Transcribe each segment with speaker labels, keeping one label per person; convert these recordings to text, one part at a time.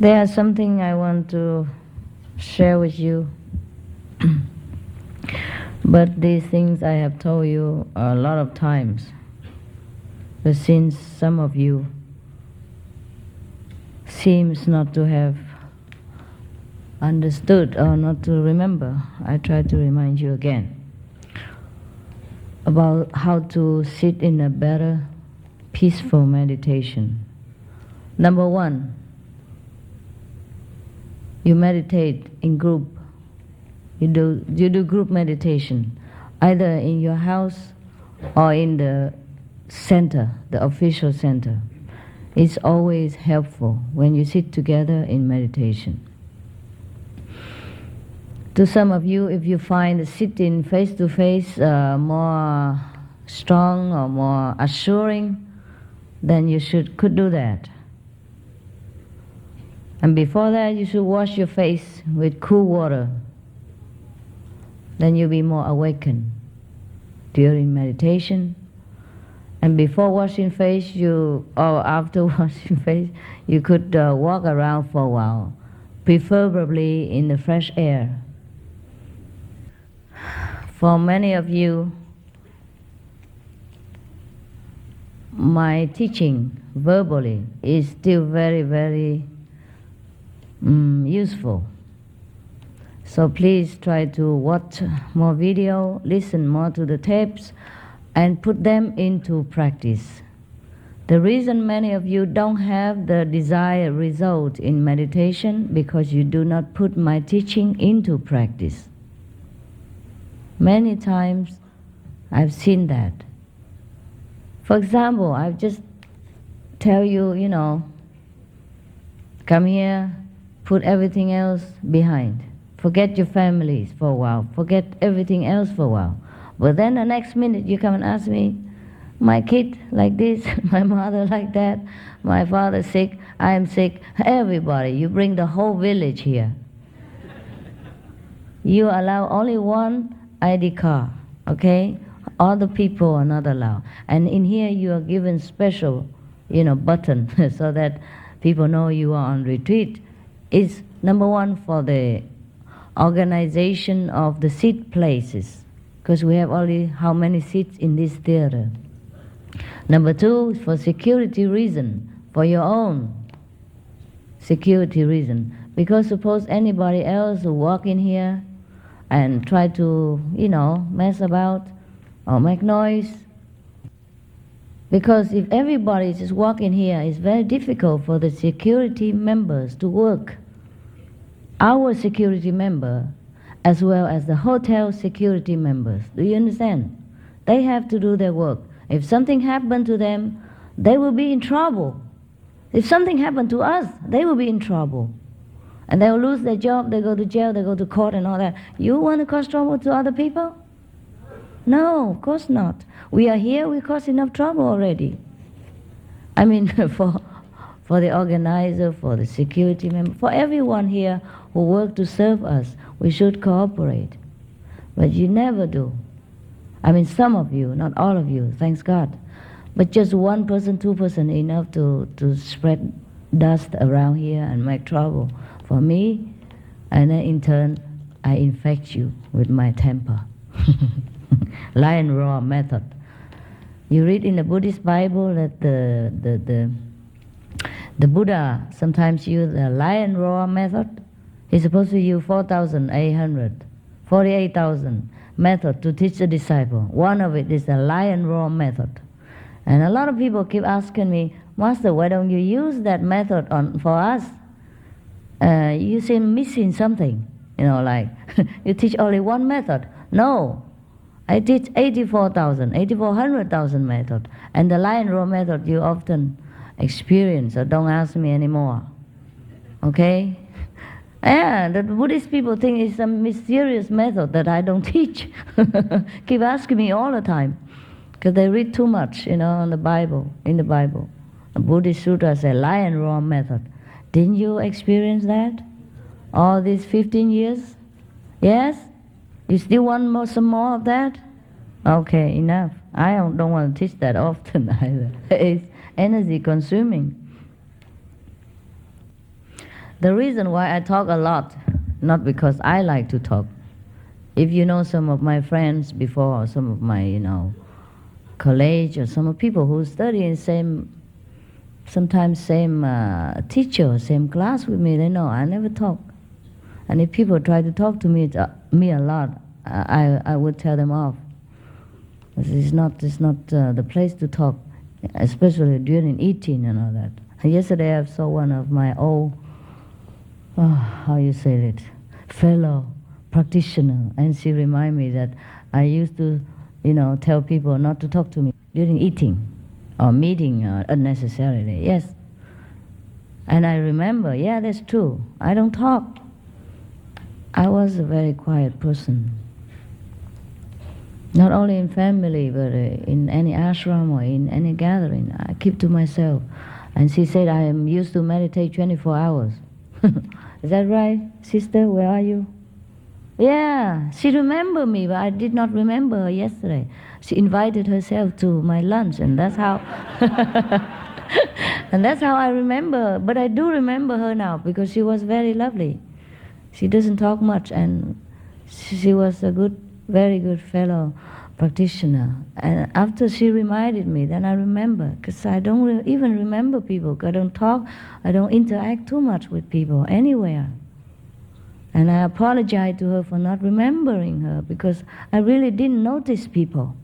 Speaker 1: There's something I want to share with you. But these things I have told you a lot of times. But since some of you seems not to have understood or not to remember, I try to remind you again about how to sit in a better, peaceful meditation. Number one, you meditate in group. You do group meditation, either in your house or in the center, the official center. It's always helpful when you sit together in meditation. To some of you, if you find sitting face to face more strong or more assuring, then you could do that. And before that, you should wash your face with cool water. Then you'll be more awakened during meditation. And before washing face, or after washing face, you could walk around for a while, preferably in the fresh air. For many of you, my teaching verbally is still very, very useful. So please try to watch more video, listen more to the tapes, and put them into practice. The reason many of you don't have the desired result in meditation because you do not put my teaching into practice. Many times I've seen that. For example, I've just tell you, come here, put everything else behind. Forget your families for a while. Forget everything else for a while. But then the next minute you come and ask me, my kid like this, my mother like that, my father sick, I am sick, everybody. You bring the whole village here. You allow only one ID card, okay? Other people are not allowed. And in here you are given special, button so that people know you are on retreat. It's number one for the organization of the seat places, because we have only how many seats in this theater. Number two, for security reason, for your own security reason. Because suppose anybody else who walk in here and try to, mess about or make noise. Because if everybody just walk in here, it's very difficult for the security members to work. Our security member, as well as the hotel security members. Do you understand? They have to do their work. If something happened to them, they will be in trouble. If something happened to us, they will be in trouble. And they will lose their job, they go to jail, they go to court and all that. You want to cause trouble to other people? No, of course not. We are here, we cause enough trouble already. I mean, for the organizer, for the security member, for everyone here who work to serve us, we should cooperate. But you never do. I mean, some of you, not all of you, thanks God. But just 1 person, 2 person, enough to spread dust around here and make trouble for me, and then in turn, I infect you with my temper. Lion roar method. You read in the Buddhist Bible that the Buddha sometimes used the lion roar method. He's supposed to use 48,000 method to teach the disciple. One of it is the lion roar method. And a lot of people keep asking me, Master, why don't you use that method for us? You seem missing something. Like you teach only one method. No, I teach 84,000 method. And the lion roar method you often experience, so don't ask me anymore. Okay? Yeah, the Buddhist people think it's some mysterious method that I don't teach. Keep asking me all the time. Because they read too much, on the Bible, in the Bible. The Buddhist Sutra says lion roar method. Didn't you experience that? All these 15 years? Yes? You still want some more of that? Okay, enough. I don't want to teach that often either. It's energy consuming. The reason why I talk a lot, not because I like to talk. If you know some of my friends before, or some of my, colleagues, or some of people who study in sometimes same teacher, same class with me, they know I never talk. And if people try to talk to me a lot, I would tell them off. It's not the place to talk, especially during eating and all that. And yesterday I saw one of my old, how you say it, fellow practitioner, and she reminded me that I used to, tell people not to talk to me during eating or meeting unnecessarily. Yes. And I remember, yeah, that's true. I don't talk. I was a very quiet person. Not only in family, but in any ashram or in any gathering, I keep to myself. And she said, I am used to meditate 24 hours. Is that right, sister? Where are you? Yeah, she remembered me, but I did not remember her yesterday. She invited herself to my lunch, and that's how and that's how I remember her. But I do remember her now, because she was very lovely. She doesn't talk much, and she was a very good fellow practitioner. And after she reminded me, then I remember, because I don't even remember people. I don't talk, I don't interact too much with people anywhere. And I apologize to her for not remembering her, because I really didn't notice people.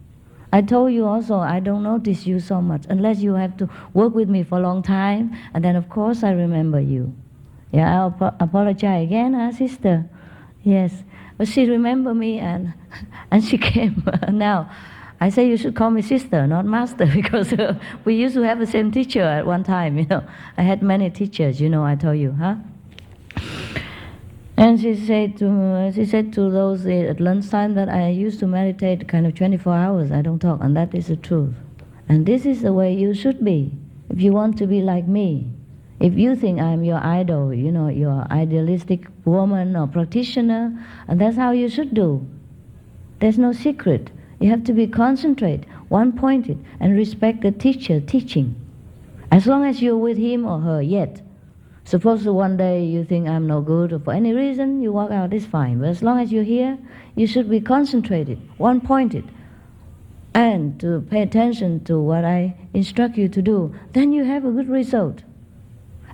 Speaker 1: I told you also, I don't notice you so much, unless you have to work with me for a long time, and then of course I remember you. Yeah, I'll apologize again, sister. Yes, but she remembered me, and she came. Now, I say you should call me sister, not master, because we used to have the same teacher at one time. I had many teachers. I told you, huh? And she said to those at lunchtime that I used to meditate kind of 24 hours. I don't talk, and that is the truth. And this is the way you should be if you want to be like me. If you think I'm your idol, your idealistic woman or practitioner, and that's how you should do. There's no secret. You have to be concentrate, one-pointed, and respect the teacher teaching. As long as you're with him or her yet. Suppose one day you think I'm no good, or for any reason you walk out, it's fine. But as long as you're here, you should be concentrated, one-pointed, and to pay attention to what I instruct you to do. Then you have a good result.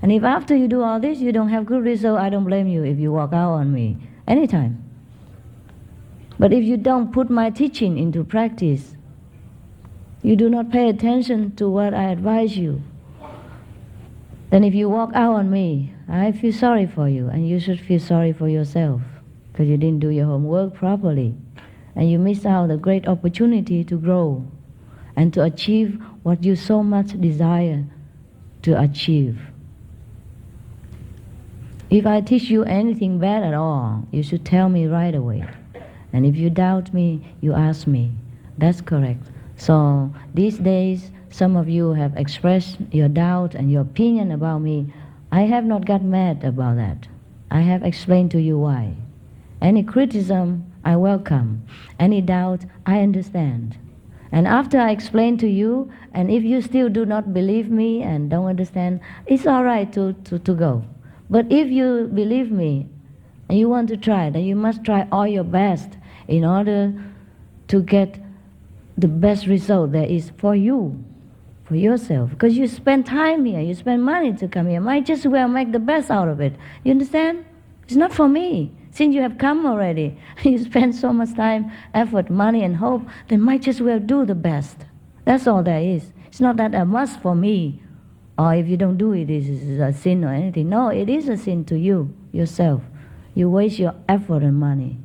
Speaker 1: And if after you do all this, you don't have good result, I don't blame you if you walk out on me anytime. But if you don't put my teaching into practice, you do not pay attention to what I advise you, then if you walk out on me, I feel sorry for you, and you should feel sorry for yourself, because you didn't do your homework properly, and you missed out a great opportunity to grow and to achieve what you so much desire to achieve. If I teach you anything bad at all, you should tell me right away. And if you doubt me, you ask me. That's correct. So these days, some of you have expressed your doubt and your opinion about me. I have not got mad about that. I have explained to you why. Any criticism, I welcome. Any doubt, I understand. And after I explain to you, and if you still do not believe me and don't understand, it's all right to go. But if you believe me and you want to try, then you must try all your best in order to get the best result there is for you, for yourself. Because you spend time here, you spend money to come here. Might just well make the best out of it. You understand? It's not for me. Since you have come already, you spend so much time, effort, money, and hope, then might just well do the best. That's all there is. It's not that a must for me, or if you don't do it, it is a sin or anything. No, it is a sin to you, yourself. You waste your effort and money.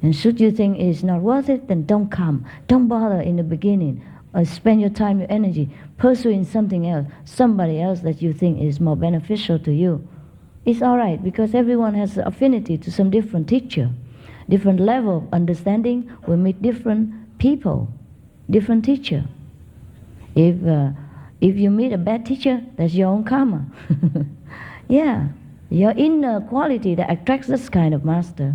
Speaker 1: And should you think it's not worth it, then don't come. Don't bother in the beginning. Or spend your time, your energy, pursuing something else, somebody else that you think is more beneficial to you. It's all right, because everyone has affinity to some different teacher. Different level of understanding will meet different people, different teacher. If you meet a bad teacher, that's your own karma. Yeah, your inner quality that attracts this kind of master.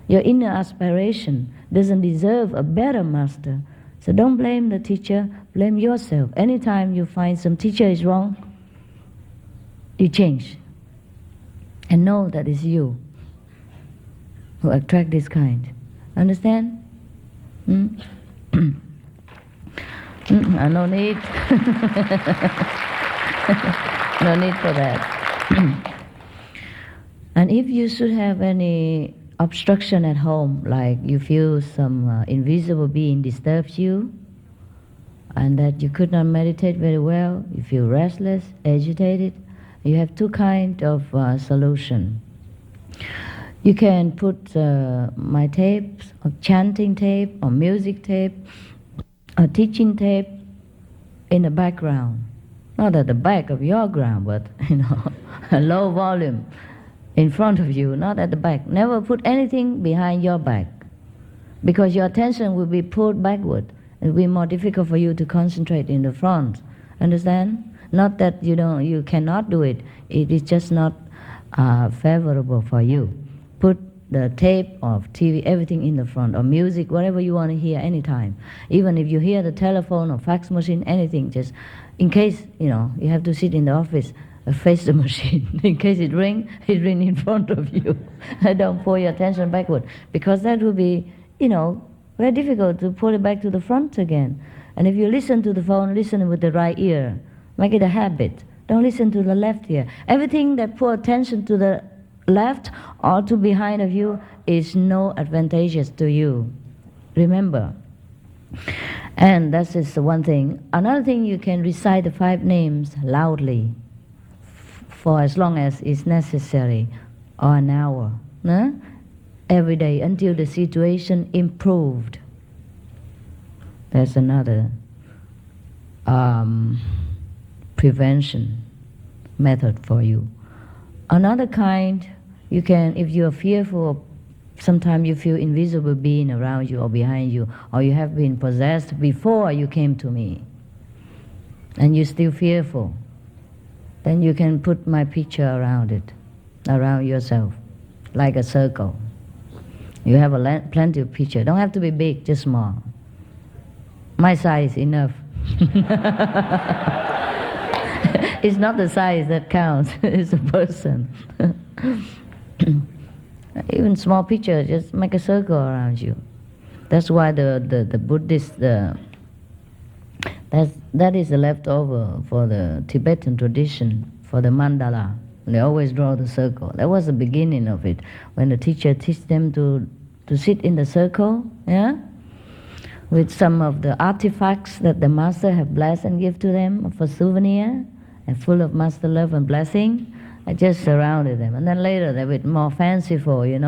Speaker 1: Your inner aspiration doesn't deserve a better master. So don't blame the teacher, blame yourself. Anytime you find some teacher is wrong, you change. and know that it's you who attract this kind. Understand? Hmm? No need. No need for that. And if you should have any obstruction at home, like you feel some invisible being disturbs you, and that you could not meditate very well, you feel restless, agitated, you have two kinds of solution. You can put my tapes, or chanting tape, or music tape, or teaching tape in the background. Not at the back of your ground, but a low volume in front of you, not at the back. Never put anything behind your back, because your attention will be pulled backward. It will be more difficult for you to concentrate in the front. Understand? Not that you cannot do it. It is just not favorable for you. Put the tape of TV, everything in the front, or music, whatever you want to hear anytime. Even if you hear the telephone or fax machine, anything, just in case, you have to sit in the office, face the machine. In case it ring in front of you. Don't pull your attention backward, because that will be, very difficult to pull it back to the front again. And if you listen to the phone, listen with the right ear. Make it a habit. Don't listen to the left ear. Everything that pull attention to the left or to behind of you is no advantageous to you. Remember. And that is the one thing. Another thing, you can recite the 5 names loudly for as long as is necessary, or an hour. No? Every day until the situation improved. That's another prevention method for you. Another kind, you can, if you are fearful, sometimes you feel invisible being around you or behind you, or you have been possessed before you came to me, and you're still fearful, then you can put my picture around it, around yourself, like a circle. You have plenty of picture. Don't have to be big, just small. My size enough. It's not the size that counts, it's the person. Even small picture, just make a circle around you. That's why the Buddhist, that is the leftover for the Tibetan tradition, for the mandala. They always draw the circle. That was the beginning of it, when the teacher teach them to sit in the circle, with some of the artifacts that the master have blessed and give to them for souvenir, and full of master love and blessing. I just surrounded them. And then later they were more fanciful, they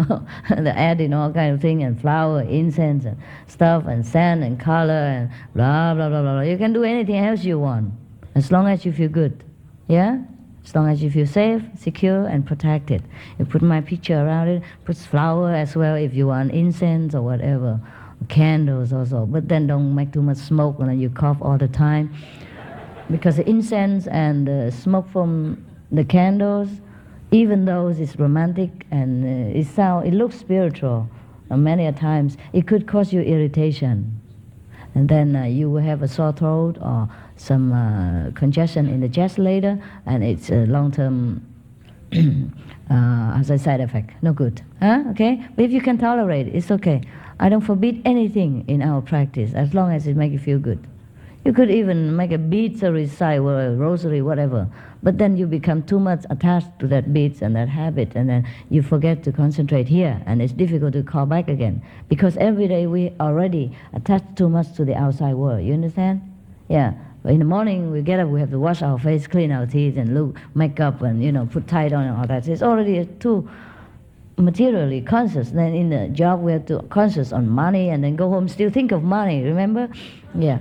Speaker 1: added all kind of things, and flower, incense, and stuff, and sand, and color, and blah, blah, blah, blah. You can do anything else you want, as long as you feel good. Yeah? As long as you feel safe, secure, and protected. You put my picture around it, put flower as well if you want, incense or whatever, candles also. But then don't make too much smoke and then you cough all the time. Because the incense and the smoke from the candles, even though it's romantic and it looks spiritual, many a times it could cause you irritation. And then you will have a sore throat or some congestion in the chest later, and it's a long-term as a side effect. No good. Okay? But if you can tolerate it, it's okay. I don't forbid anything in our practice, as long as it makes you feel good. You could even make a beads or recite or a rosary, whatever. But then you become too much attached to that beads and that habit, and then you forget to concentrate here, and it's difficult to call back again. Because every day we already attach too much to the outside world. You understand? Yeah. But in the morning we get up, we have to wash our face, clean our teeth, and look, make up, and put tie on and all that. It's already too materially conscious. Then in the job we have to conscious on money, and then go home still think of money. Remember? Yeah.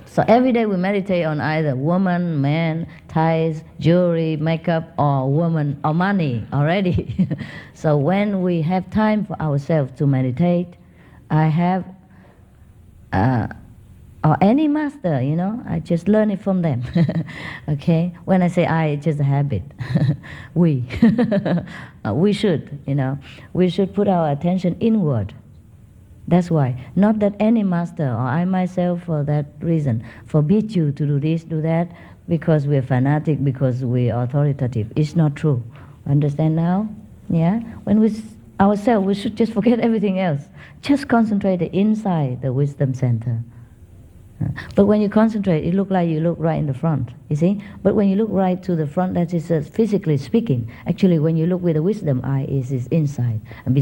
Speaker 1: So every day we meditate on either woman, man, ties, jewelry, makeup, or woman, or money already. So when we have time for ourselves to meditate, I have, or any master, I just learn it from them. Okay? When I say I, it's just a habit. We. We should, we should put our attention inward. That's why. Not that any master, or I myself for that reason, forbid you to do this, do that, because we're fanatic, because we're authoritative. It's not true. Understand now? Yeah? When we ourselves, we should just forget everything else. Just concentrate inside the wisdom center. But when you concentrate, it looks like you look right in the front, you see? But when you look right to the front, that is physically speaking. Actually, when you look with the wisdom eye, it is inside. And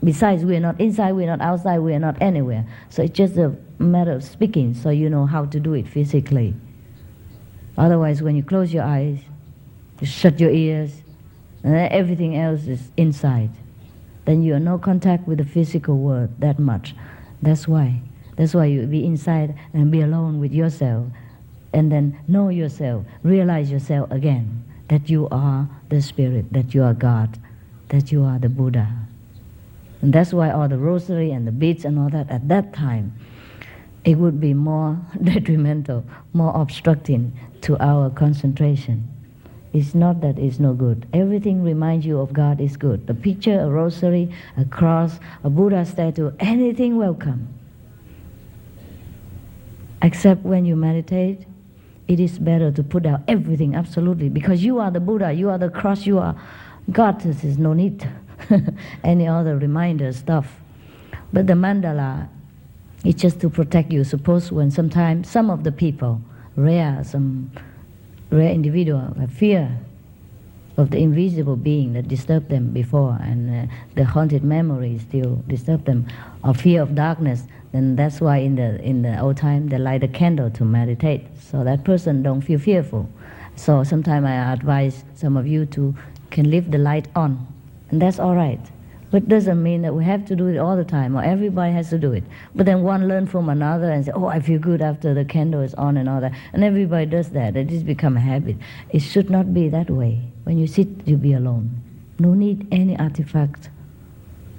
Speaker 1: besides, we are not inside, we are not outside, we are not anywhere. So it's just a matter of speaking, so you know how to do it physically. Otherwise, when you close your eyes, you shut your ears, and then everything else is inside. Then you have no contact with the physical world that much. That's why you be inside and be alone with yourself, and then know yourself, realize yourself again, that you are the Spirit, that you are God, that you are the Buddha. And that's why all the rosary and the beads and all that, at that time, it would be more detrimental, more obstructing to our concentration. It's not that it's no good. Everything reminds you of God is good. The picture, a rosary, a cross, a Buddha statue, anything welcome. Except when you meditate, it is better to put out everything, absolutely, because you are the Buddha, you are the cross, you are God. There is no need any other reminder stuff. But the mandala, it's just to protect you. Suppose when sometimes some of the people, some rare individual, have fear of the invisible being that disturbed them before, and the haunted memories still disturb them, or fear of darkness, then that's why in the old time they light a candle to meditate, so that person don't feel fearful. So sometimes I advise some of you to can leave the light on, and that's all right. But it doesn't mean that we have to do it all the time, or everybody has to do it. But then one learn from another and say, oh, I feel good after the candle is on and all that. And everybody does that. It just become a habit. It should not be that way. When you sit, you be alone. No need any artifact.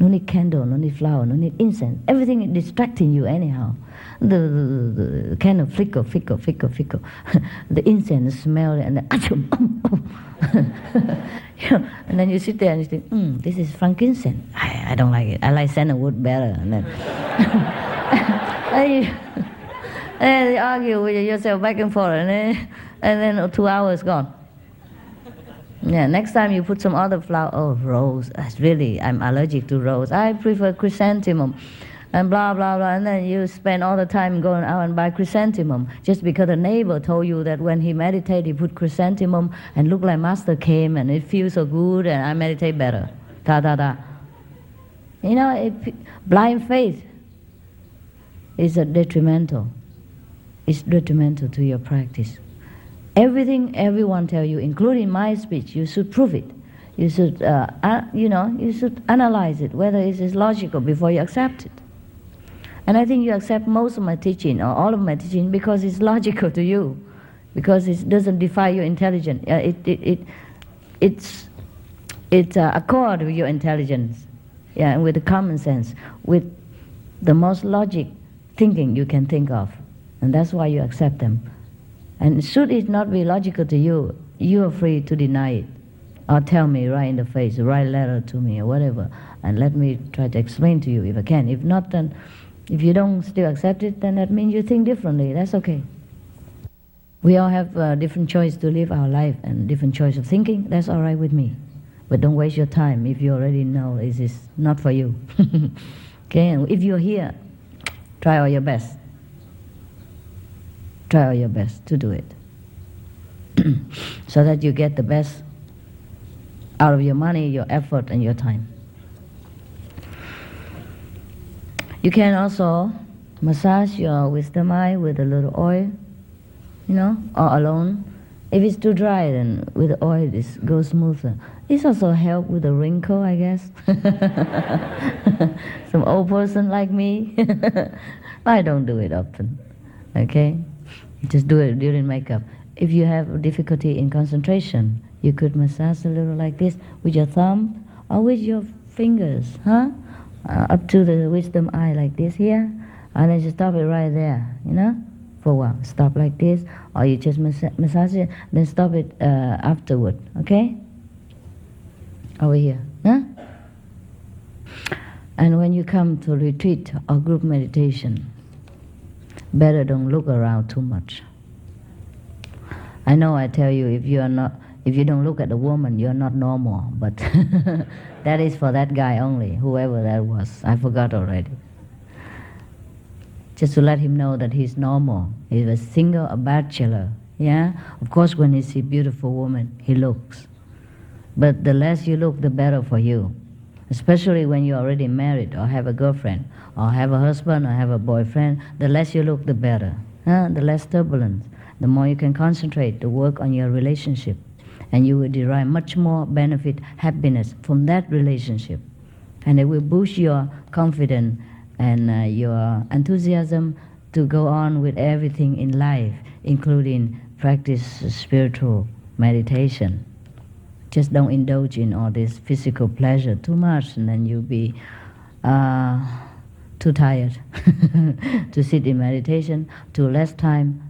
Speaker 1: No need candle, no need flower, no need incense. Everything is distracting you anyhow. The candle flicker. The incense smell and and then you sit there and you think, this is frankincense. I don't like it. I like sandalwood better. And then, and you argue with yourself back and forth, and then 2 hours gone. Yeah, next time you put some other flower. Oh, rose. I'm allergic to rose. I prefer chrysanthemum. And blah, blah, blah. And then you spend all the time going out and buy chrysanthemum just because the neighbor told you that when he meditated, he put chrysanthemum and looked like Master came and it feels so good and I meditate better. You know, blind faith is detrimental. It's detrimental to your practice. Everything everyone tell you, including my speech, you should prove it. You should, you should analyze it, whether it is logical before you accept it. And I think you accept most of my teaching, or all of my teaching, because it's logical to you, because it doesn't defy your intelligence. It accord with your intelligence, and with the common sense, with the most logic thinking you can think of, and that's why you accept them. And should it not be logical to you, you are free to deny it, or tell me right in the face, write a letter to me or whatever, and let me try to explain to you if I can. If not, then if you don't still accept it, then that means you think differently. That's okay. We all have a different choice to live our life and different choice of thinking. That's all right with me. But don't waste your time if you already know it is not for you. Okay, and if you're here, try all your best. Try all your best to do it. So that you get the best out of your money, your effort, and your time. You can also massage your wisdom eye with a little oil, or alone. If it's too dry, then with the oil it goes smoother. This also helps with the wrinkle, I guess. Some old person like me. I don't do it often, okay? Just do it during makeup. If you have difficulty in concentration, you could massage a little like this with your thumb or with your fingers, up to the wisdom eye like this here, and then just stop it right there, for a while. Stop like this, or you just massage it, then stop it afterward, okay? Over here, And when you come to retreat or group meditation, better don't look around too much. I know I tell you, if If you don't look at the woman, you're not normal. But that is for that guy only, whoever that was. I forgot already. Just to let him know that he's normal. He's a single, a bachelor. Yeah? Of course, when he sees a beautiful woman, he looks. But the less you look, the better for you. Especially when you're already married, or have a girlfriend, or have a husband, or have a boyfriend. The less you look, the better. The less turbulence. The more you can concentrate to work on your relationship. And you will derive much more benefit, happiness from that relationship. And it will boost your confidence and your enthusiasm to go on with everything in life, including practice spiritual meditation. Just don't indulge in all this physical pleasure too much, and then you'll be too tired to sit in meditation, too less time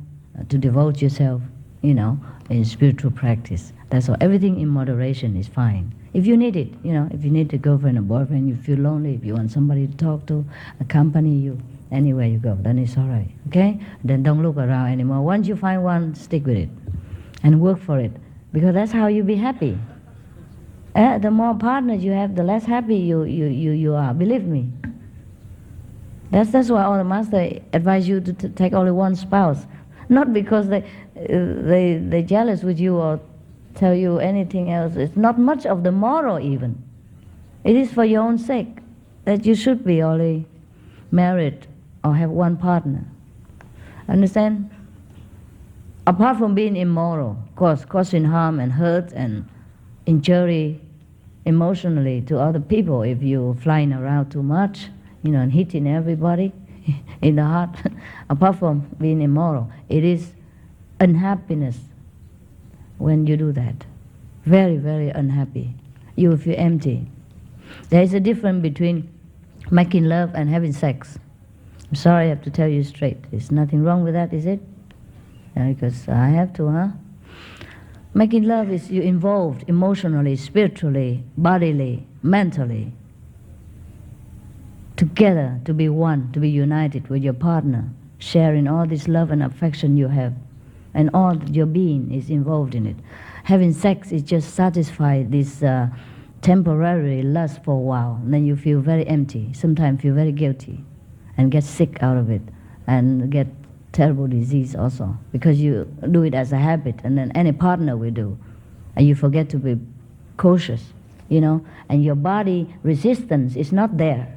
Speaker 1: to devote yourself, in spiritual practice. That's all. Everything in moderation is fine. If you need it, if you need a girlfriend or boyfriend, you feel lonely, if you want somebody to talk to, accompany you, anywhere you go, then it's all right, okay? Then don't look around anymore. Once you find one, stick with it and work for it, because that's how you be happy. The more partners you have, the less happy you are, believe me. That's why all the masters advise you to take only one spouse. Not because they're jealous with you or tell you anything else. It's not much of the moral even. It is for your own sake that you should be only married or have one partner. Understand? Apart from being immoral, causing harm and hurt and injury emotionally to other people if you're flying around too much, and hitting everybody in the heart. Apart from being immoral, it is unhappiness when you do that. Very, very unhappy. You will feel empty. There is a difference between making love and having sex. I'm sorry, I have to tell you straight. There's nothing wrong with that, is it? Because I have to, Making love is you involved emotionally, spiritually, bodily, mentally, together to be one, to be united with your partner, sharing all this love and affection you have, and all your being is involved in it. Having sex is just satisfy this temporary lust for a while, and then you feel very empty, sometimes feel very guilty, and get sick out of it, and get terrible disease also, because you do it as a habit, and then any partner will do, and you forget to be cautious, and your body resistance is not there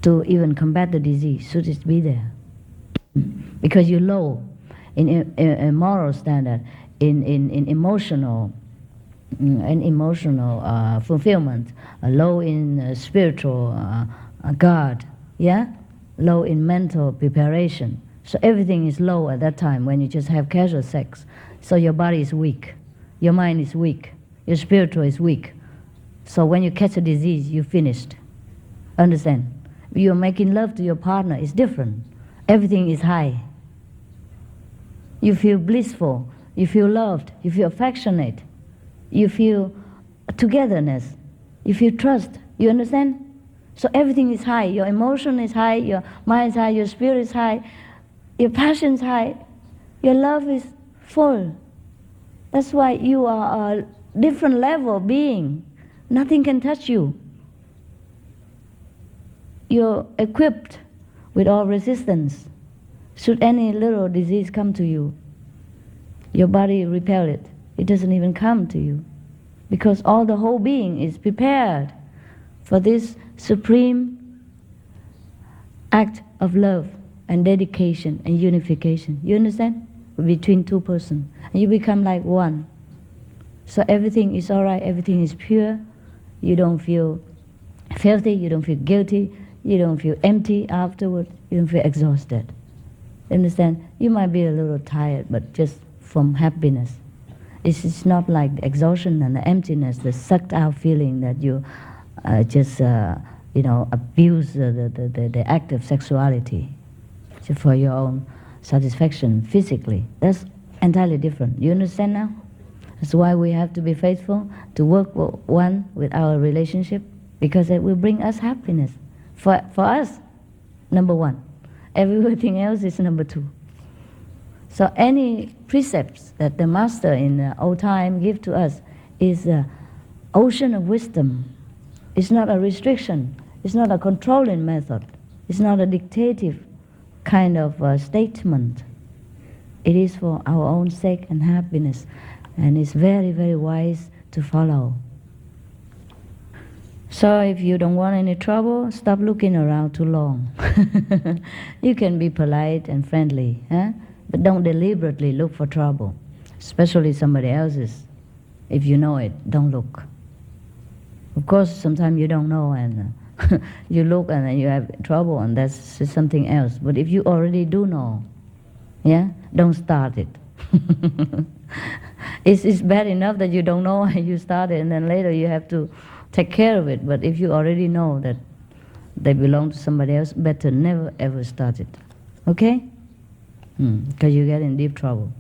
Speaker 1: to even combat the disease. Should it be there? Because you're low in moral standard, in emotional fulfillment, low in spiritual guard, low in mental preparation. So everything is low at that time when you just have casual sex. So your body is weak, your mind is weak, your spiritual is weak. So when you catch a disease, you're finished. Understand? You're making love to your partner, it's different. Everything is high. You feel blissful, you feel loved, you feel affectionate, you feel togetherness, you feel trust. You understand? So everything is high. Your emotion is high, your mind is high, your spirit is high, your passion is high, your love is full. That's why you are a different level of being. Nothing can touch you. You're equipped with all resistance. Should any little disease come to you, your body repel it. It doesn't even come to you, because all the whole being is prepared for this supreme act of love and dedication and unification. You understand? Between two persons. And you become like one. So everything is all right, everything is pure. You don't feel filthy, you don't feel guilty, you don't feel empty afterward, you don't feel exhausted. Understand? You might be a little tired, but just from happiness. It's not like the exhaustion and the emptiness, the sucked out feeling that you just abuse the act of sexuality just for your own satisfaction physically. That's entirely different. You understand now? That's why we have to be faithful to work one with our relationship, because it will bring us happiness. For us, number one. Everything else is number two. So any precepts that the master in the old time give to us is an ocean of wisdom. It's not a restriction. It's not a controlling method. It's not a dictative kind of statement. It is for our own sake and happiness. And it's very, very wise to follow. So if you don't want any trouble, stop looking around too long. You can be polite and friendly, but don't deliberately look for trouble, especially somebody else's. If you know it, don't look. Of course, sometimes you don't know and you look and then you have trouble and that's something else. But if you already do know, don't start it. It's bad enough that you don't know and you start it and then later you have to take care of it. But if you already know that they belong to somebody else, better never ever start it. Okay? Because you get in deep trouble.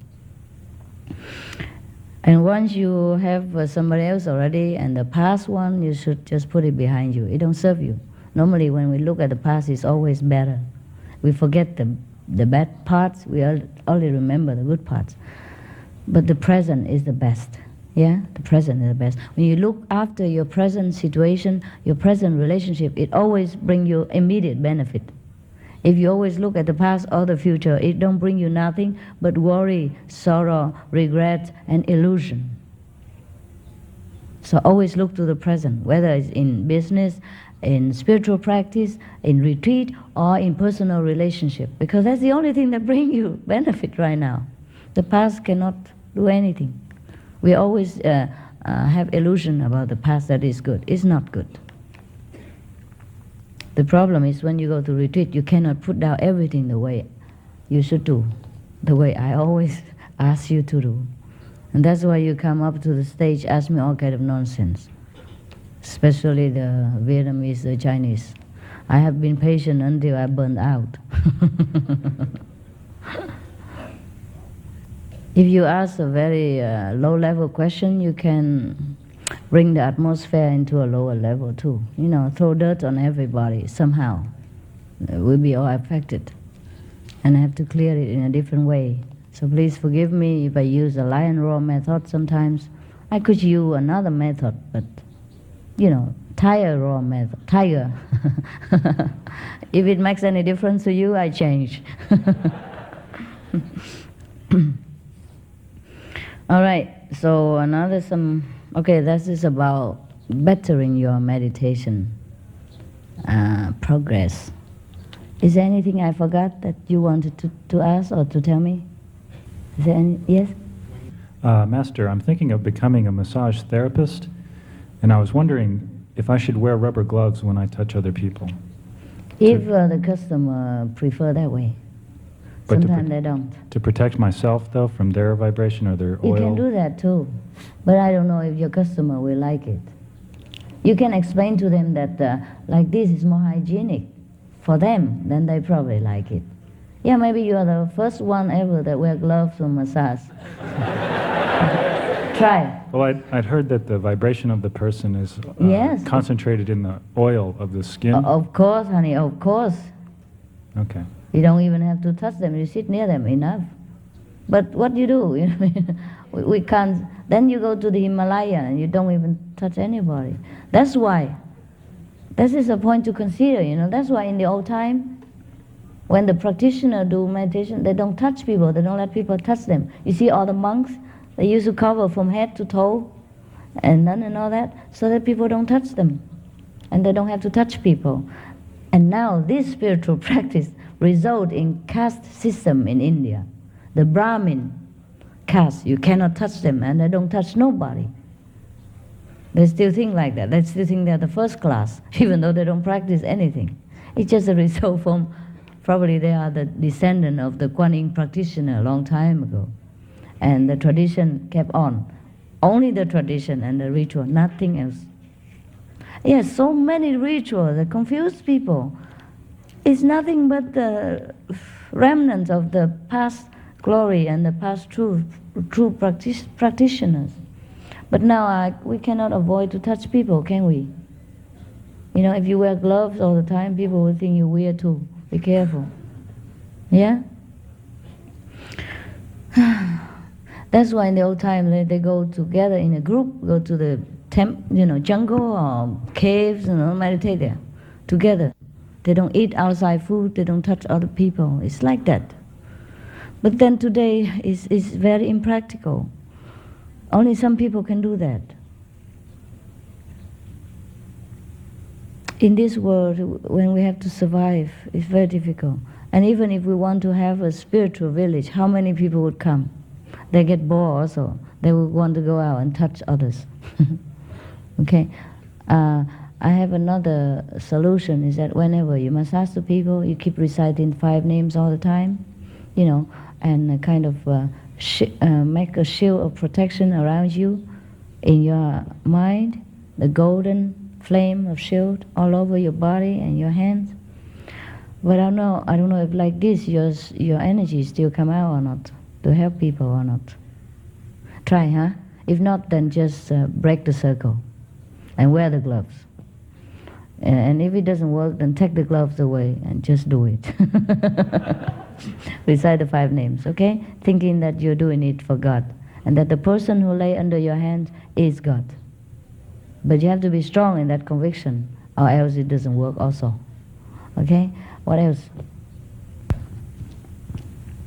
Speaker 1: And once you have somebody else already and the past one, you should just put it behind you. It don't serve you. Normally when we look at the past, it's always better. We forget the bad parts, we only remember the good parts. But the present is the best. The present is the best. When you look after your present situation, your present relationship, it always brings you immediate benefit. If you always look at the past or the future, it don't bring you nothing but worry, sorrow, regret, and illusion. So always look to the present, whether it's in business, in spiritual practice, in retreat, or in personal relationship, because that's the only thing that brings you benefit right now. The past cannot do anything. We always have illusion about the past that is good. It's not good. The problem is when you go to retreat, you cannot put down everything the way you should do, the way I always ask you to do. And that's why you come up to the stage, ask me all kind of nonsense, especially the Vietnamese, the Chinese. I have been patient until I burned out. If you ask a very low-level question, you can bring the atmosphere into a lower level too. Throw dirt on everybody somehow. We'll be all affected. And I have to clear it in a different way. So please forgive me if I use a lion roar method sometimes. I could use another method, but, tiger roar method, tiger. If it makes any difference to you, I change. All right, so okay, this is about bettering your meditation progress. Is there anything I forgot that you wanted to ask or to tell me? Is there any? Yes?
Speaker 2: Master, I'm thinking of becoming a massage therapist, and I was wondering if I should wear rubber gloves when I touch other people.
Speaker 1: If the customer prefer that way. Sometimes they don't.
Speaker 2: To protect myself, though, from their vibration or their oil?
Speaker 1: You can do that too, but I don't know if your customer will like it. You can explain to them that like this is more hygienic for them, then they probably like it. Yeah, maybe you are the first one ever that wear gloves for massage. Try.
Speaker 2: Well, I'd heard that the vibration of the person is concentrated in the oil of the skin.
Speaker 1: Of course, honey, of course.
Speaker 2: Okay.
Speaker 1: You don't even have to touch them, you sit near them, enough. But what do you do? We can't, then you go to the Himalaya and you don't even touch anybody. That's why, this is a point to consider, that's why in the old time, when the practitioner do meditation, they don't touch people, they don't let people touch them. You see all the monks, they used to cover from head to toe, and nun and all that, so that people don't touch them. And they don't have to touch people. And now this spiritual practice result in caste system in India. The Brahmin caste, you cannot touch them and they don't touch nobody. They still think like that. They still think they're the first class, even though they don't practice anything. It's just a result from, probably they are the descendant of the Kuan Yin practitioner a long time ago. And the tradition kept on. Only the tradition and the ritual, nothing else. Yes, so many rituals that confuse people. It's nothing but the remnants of the past glory and the past true practitioners. But now we cannot avoid to touch people, can we? If you wear gloves all the time, people will think you're weird too. Be careful. Yeah? That's why in the old time they go together in a group, go to the jungle or caves, meditate there together. They don't eat outside food, they don't touch other people. It's like that. But then today is very impractical. Only some people can do that. In this world, when we have to survive, it's very difficult. And even if we want to have a spiritual village, how many people would come? They get bored also. They would want to go out and touch others. Okay? I have another solution, is that whenever you massage the people, you keep reciting 5 names all the time, and kind of make a shield of protection around you in your mind, the golden flame of shield all over your body and your hands. But I don't know if like this your energy still come out or not, to help people or not. Try, huh? If not, then just break the circle and wear the gloves. And if it doesn't work, then take the gloves away and just do it. Recite the 5 names, okay? Thinking that you're doing it for God, and that the person who lay under your hands is God. But you have to be strong in that conviction, or else it doesn't work also. Okay? What else?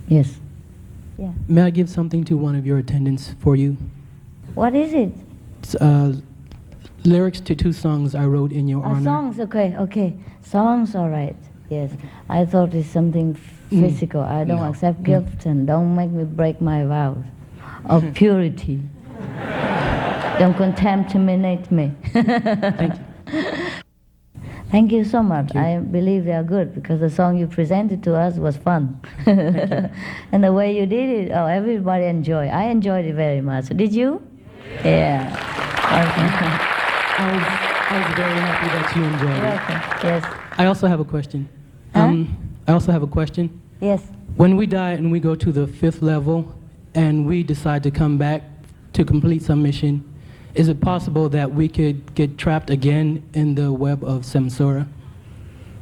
Speaker 1: Yes. Yeah.
Speaker 3: May I give something to one of your attendants for you?
Speaker 1: What is it?
Speaker 3: It's, lyrics to 2 songs I wrote in your honor.
Speaker 1: Songs, okay. Songs, all right. Yes. I thought it's something physical. I don't accept gifts, and don't make me break my vows of purity. Don't contaminate me.
Speaker 3: Thank you.
Speaker 1: Thank you so much.
Speaker 3: Thank you.
Speaker 1: I believe they are good, because the song you presented to us was fun. And the way you did it, everybody enjoyed. I enjoyed it very much. Did you? Yeah. Okay.
Speaker 3: I was very happy that you enjoyed it.
Speaker 1: Okay. Yes.
Speaker 3: I also have a question.
Speaker 1: Huh?
Speaker 3: I also have a question.
Speaker 1: Yes.
Speaker 3: When we die and we go to the 5th level and we decide to come back to complete some mission, is it possible that we could get trapped again in the web of samsara?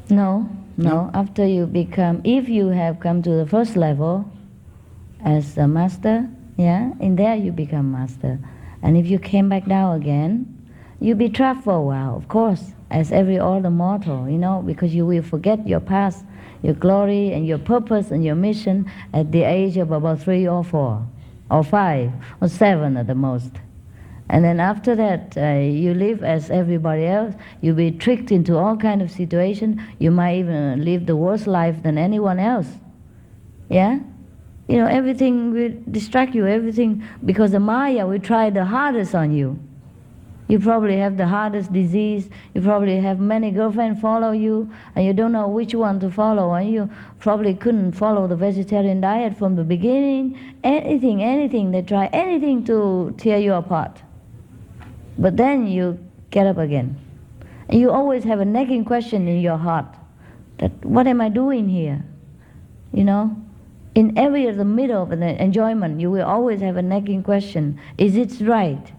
Speaker 1: No.
Speaker 3: No?
Speaker 1: After you become, if you have come to the 1st level as a master, in there you become master. And if you came back down again, you'll be trapped for a while, of course, as every other mortal, because you will forget your past, your glory and your purpose and your mission at the age of about 3 or 4 or 5 or 7 at the most. And then after that, you live as everybody else. You'll be tricked into all kind of situations. You might even live the worst life than anyone else. Yeah? Everything will distract you, everything, because the Maya will try the hardest on you. You probably have the hardest disease, you probably have many girlfriends follow you, and you don't know which one to follow, and you probably couldn't follow the vegetarian diet from the beginning. Anything, they try anything to tear you apart. But then you get up again. And you always have a nagging question in your heart, that what am I doing here? In every the middle of an enjoyment, you will always have a nagging question, is it right?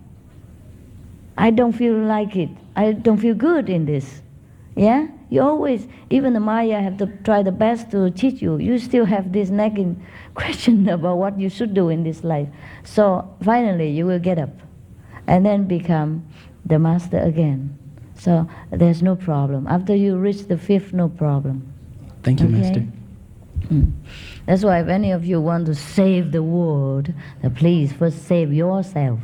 Speaker 1: I don't feel like it. I don't feel good in this. Yeah? You always, even the Maya have to try the best to teach you. You still have this nagging question about what you should do in this life. So finally you will get up and then become the master again. So there's no problem. After you reach the 5th, no problem.
Speaker 3: Thank you, Master.
Speaker 1: That's why if any of you want to save the world, please first save yourself.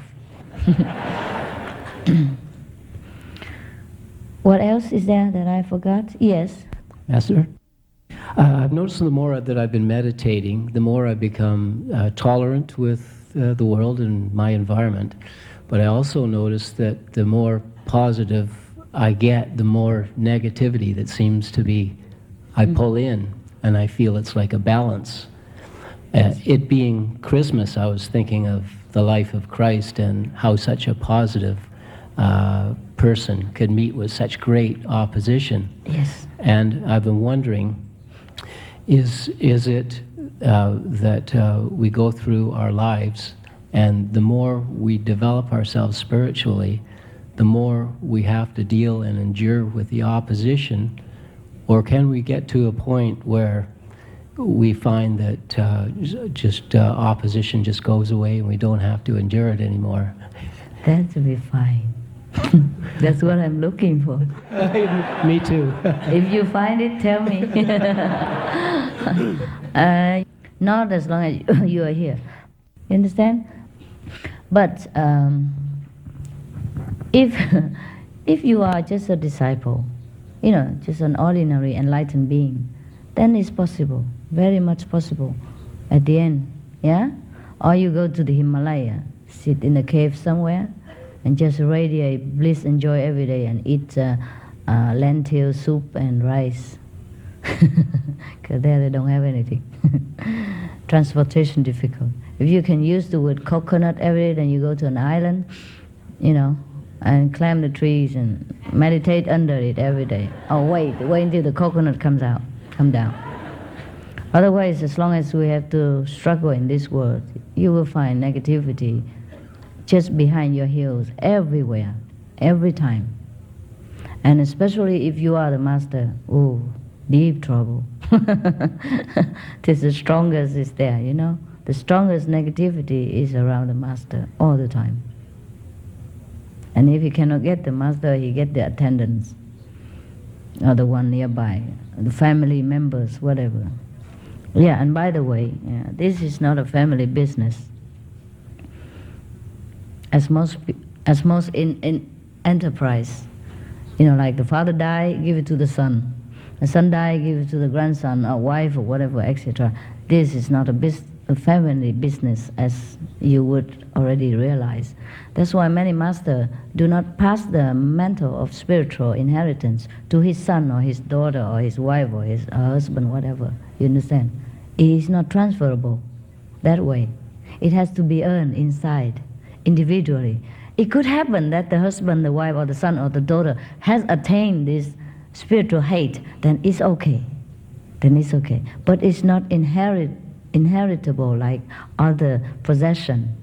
Speaker 1: What else is there that I forgot? Yes.
Speaker 4: Master, I've noticed the more that I've been meditating, the more I've become tolerant with the world and my environment. But I also noticed that the more positive I get, the more negativity that seems to be, I pull in, and I feel it's like a balance. It being Christmas, I was thinking of the life of Christ and how such a positive person could meet with such great opposition.
Speaker 1: Yes.
Speaker 4: And I've been wondering, is it that we go through our lives, and the more we develop ourselves spiritually, the more we have to deal and endure with the opposition? Or can we get to a point where we find that opposition just goes away and we don't have to endure it anymore.
Speaker 1: That will be fine. That's what I'm looking for.
Speaker 4: Me too.
Speaker 1: If you find it, tell me. Not as long as you are here. You understand? But if you are just a disciple, just an ordinary enlightened being, then it's possible, very much possible at the end, yeah? Or you go to the Himalaya, sit in a cave somewhere, and just radiate bliss and joy every day and eat lentil soup and rice. Because there they don't have anything. Transportation difficult. If you can use the word coconut every day, then you go to an island, and climb the trees and meditate under it every day. Or wait until the coconut come down. Otherwise, as long as we have to struggle in this world, you will find negativity just behind your heels, everywhere, every time. And especially if you are the master, deep trouble. This the strongest is there, The strongest negativity is around the master all the time. And if he cannot get the master, he get the attendants, or the one nearby, the family members, whatever. Yeah, and by the way, this is not a family business. As most in enterprise, like the father die, give it to the son. The son die, give it to the grandson or wife or whatever, etc. This is not a family business, as you would already realize. That's why many masters do not pass the mantle of spiritual inheritance to his son or his daughter or his wife or his husband, whatever. You understand? It is not transferable that way. It has to be earned inside, individually. It could happen that the husband, the wife, or the son or the daughter has attained this spiritual height, then it's okay. But it's not inheritable like other possession.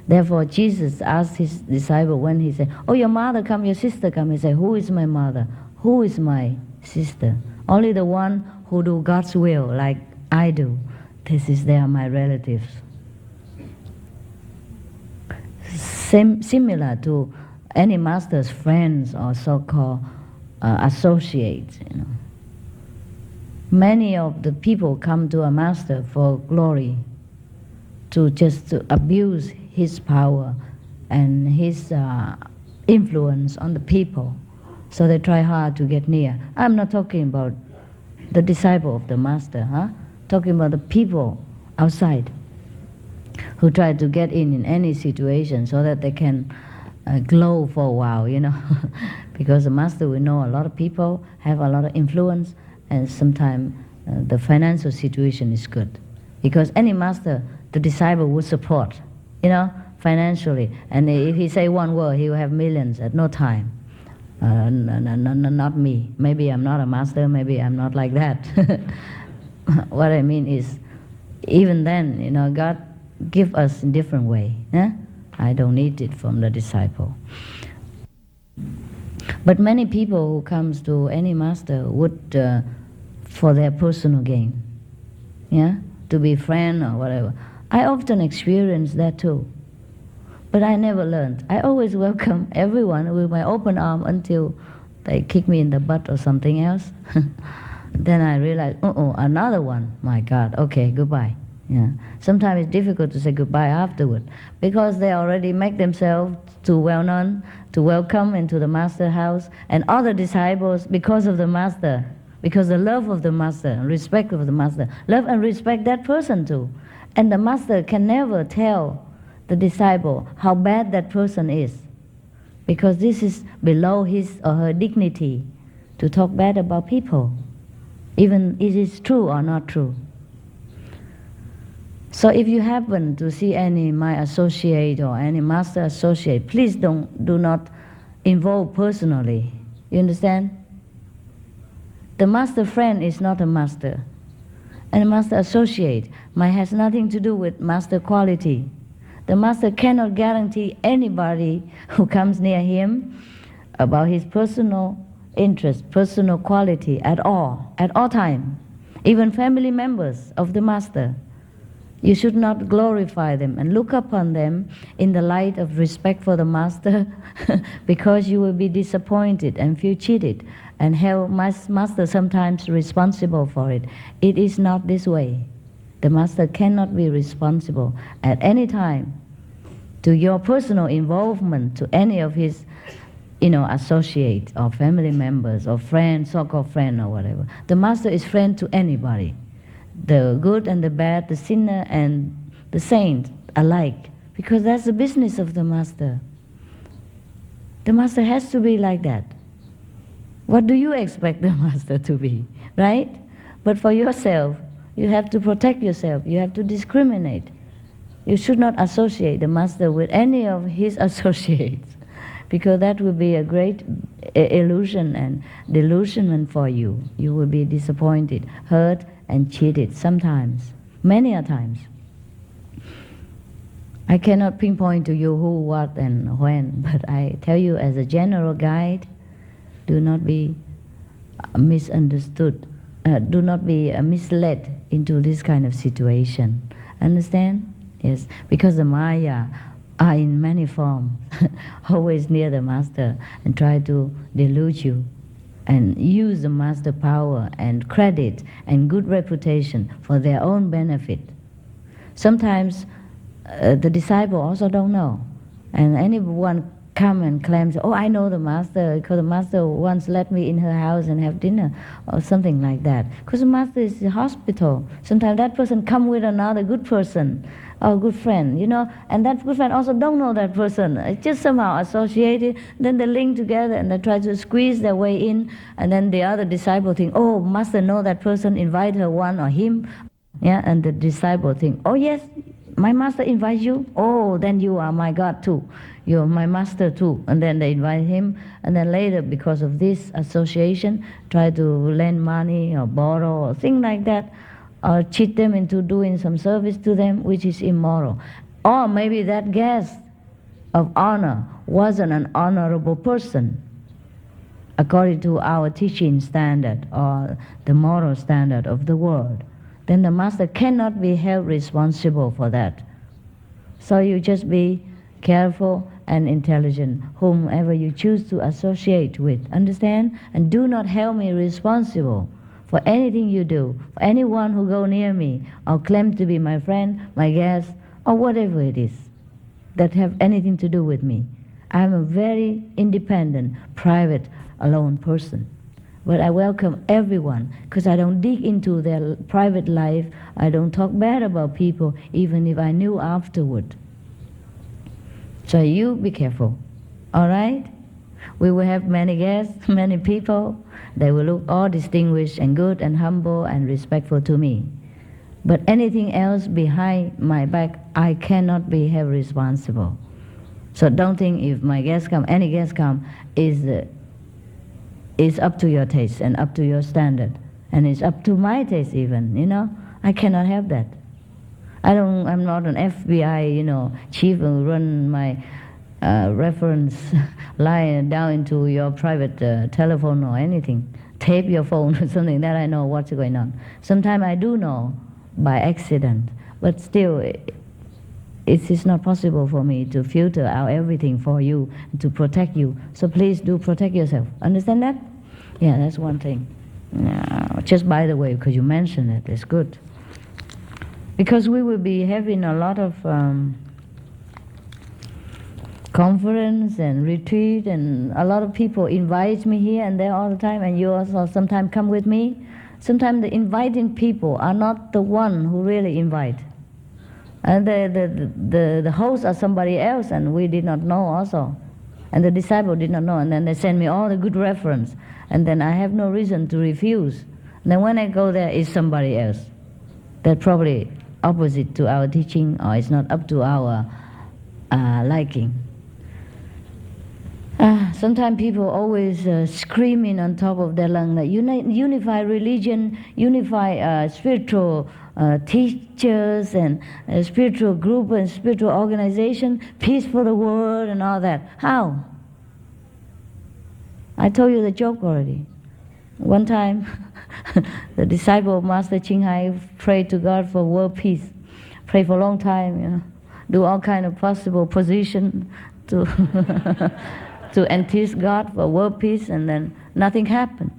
Speaker 1: Therefore, Jesus asked his disciple when he said, your mother come, your sister come. He said, who is my mother? Who is my sister? Only the one who do God's will like I do. They are my relatives. Similar to any master's friends or so-called associates, Many of the people come to a master for glory, to abuse his power and his influence on the people. So they try hard to get near. I'm not talking about the disciple of the master, talking about the people outside who try to get in any situation so that they can glow for a while, because the master will know a lot of people, have a lot of influence, and sometimes the financial situation is good. Because any master, the disciple would support, financially. And if he say one word, he will have millions at no time. Not me. Maybe I'm not a master, maybe I'm not like that. What I mean is, even then, God give us in different way. I don't need it from the disciple. But many people who comes to any master would, for their personal gain, to be friend or whatever. I often experience that too. But I never learned. I always welcome everyone with my open arm until they kick me in the butt or something else. Then I realize, another one. My God, okay, goodbye. Sometimes it's difficult to say goodbye afterward because they already make themselves too well known to welcome into the master house, and other disciples, because of the master, because the love of the master and respect of the master, love and respect that person too. And the master can never tell the disciple how bad that person is, because this is below his or her dignity to talk bad about people, even if it's true or not true. So if you happen to see any my associate or any master associate, please do not involve personally. You understand? The master friend is not a master. And the master associate has nothing to do with master quality. The master cannot guarantee anybody who comes near him about his personal interest, personal quality at all time. even family members of the Master. You should not glorify them and look upon them in the light of respect for the Master because you will be disappointed and feel cheated and held Master sometimes responsible for it. It is not this way. The Master cannot be responsible at any time to your personal involvement to any of his associates or family members or friends, so-called friend or whatever. The Master is friend to anybody. The good and the bad, the sinner and the saint alike, because that's the business of the Master. The Master has to be like that. What do you expect the Master to be, right? But for yourself, you have to protect yourself. You have to discriminate. You should not associate the Master with any of his associates, because that will be a great illusion and delusionment for you. You will be disappointed, hurt, and cheated sometimes, many a times. I cannot pinpoint to you who, what, and when, but I tell you as a general guide, do not be misunderstood, do not be misled into this kind of situation. Understand? Yes, because the Maya are in many forms, always near the Master, and try to delude you and use the Master power and credit and good reputation for their own benefit. Sometimes the disciple also don't know, and anyone come and claims, oh, I know the Master because the Master once let me in her house and have dinner or something like that. Because the Master is the hospital. Sometimes that person come with another good person or good friend, and that good friend also don't know that person. It's just somehow associated, then they link together and they try to squeeze their way in, and then the other disciple think, oh, Master know that person, invite her one or him, and the disciple think, oh yes, my Master invite you? Oh, then you are my God too. You're my Master too. And then they invite him, and then later, because of this association, try to lend money or borrow or things like that, or cheat them into doing some service to them, which is immoral. Or maybe that guest of honor wasn't an honorable person, according to our teaching standard or the moral standard of the world. Then the Master cannot be held responsible for that. So you just be careful and intelligent, whomever you choose to associate with, understand? And do not hold me responsible for anything you do, for anyone who go near me or claim to be my friend, my guest, or whatever it is that have anything to do with me. I'm a very independent, private, alone person. But I welcome everyone, because I don't dig into their private life. I don't talk bad about people, even if I knew afterward. So you be careful, all right? We will have many guests, many people. They will look all distinguished and good and humble and respectful to me. But anything else behind my back, I cannot be held responsible. So don't think if my guests come, any guest come, is up to your taste and up to your standard. And it's up to my taste even, I cannot have that. I'm not an FBI, chief who run my reference line down into your private telephone or anything. Tape your phone or something that I know what's going on. Sometimes I do know by accident, but still it is not possible for me to filter out everything for you, to protect you. So please do protect yourself. Understand that? Yeah, that's one thing. Just by the way, because you mentioned it, it's good. Because we will be having a lot of conference and retreat, and a lot of people invite me here and there all the time, and you also sometimes come with me. Sometimes the inviting people are not the one who really invite. And the hosts are somebody else, and we did not know also. And the disciple did not know, and then they send me all the good reference, and then I have no reason to refuse. And then when I go there, it's somebody else that probably opposite to our teaching, or it's not up to our liking. Sometimes people always screaming on top of their lung that unify religion, unify spiritual teachers and spiritual group and spiritual organization, peace for the world and all that. How? I told you the joke already. One time The disciple of Master Ching Hai prayed to God for world peace. Pray for a long time, you know, do all kind of possible position to to enthuse God for world peace, and then nothing happened.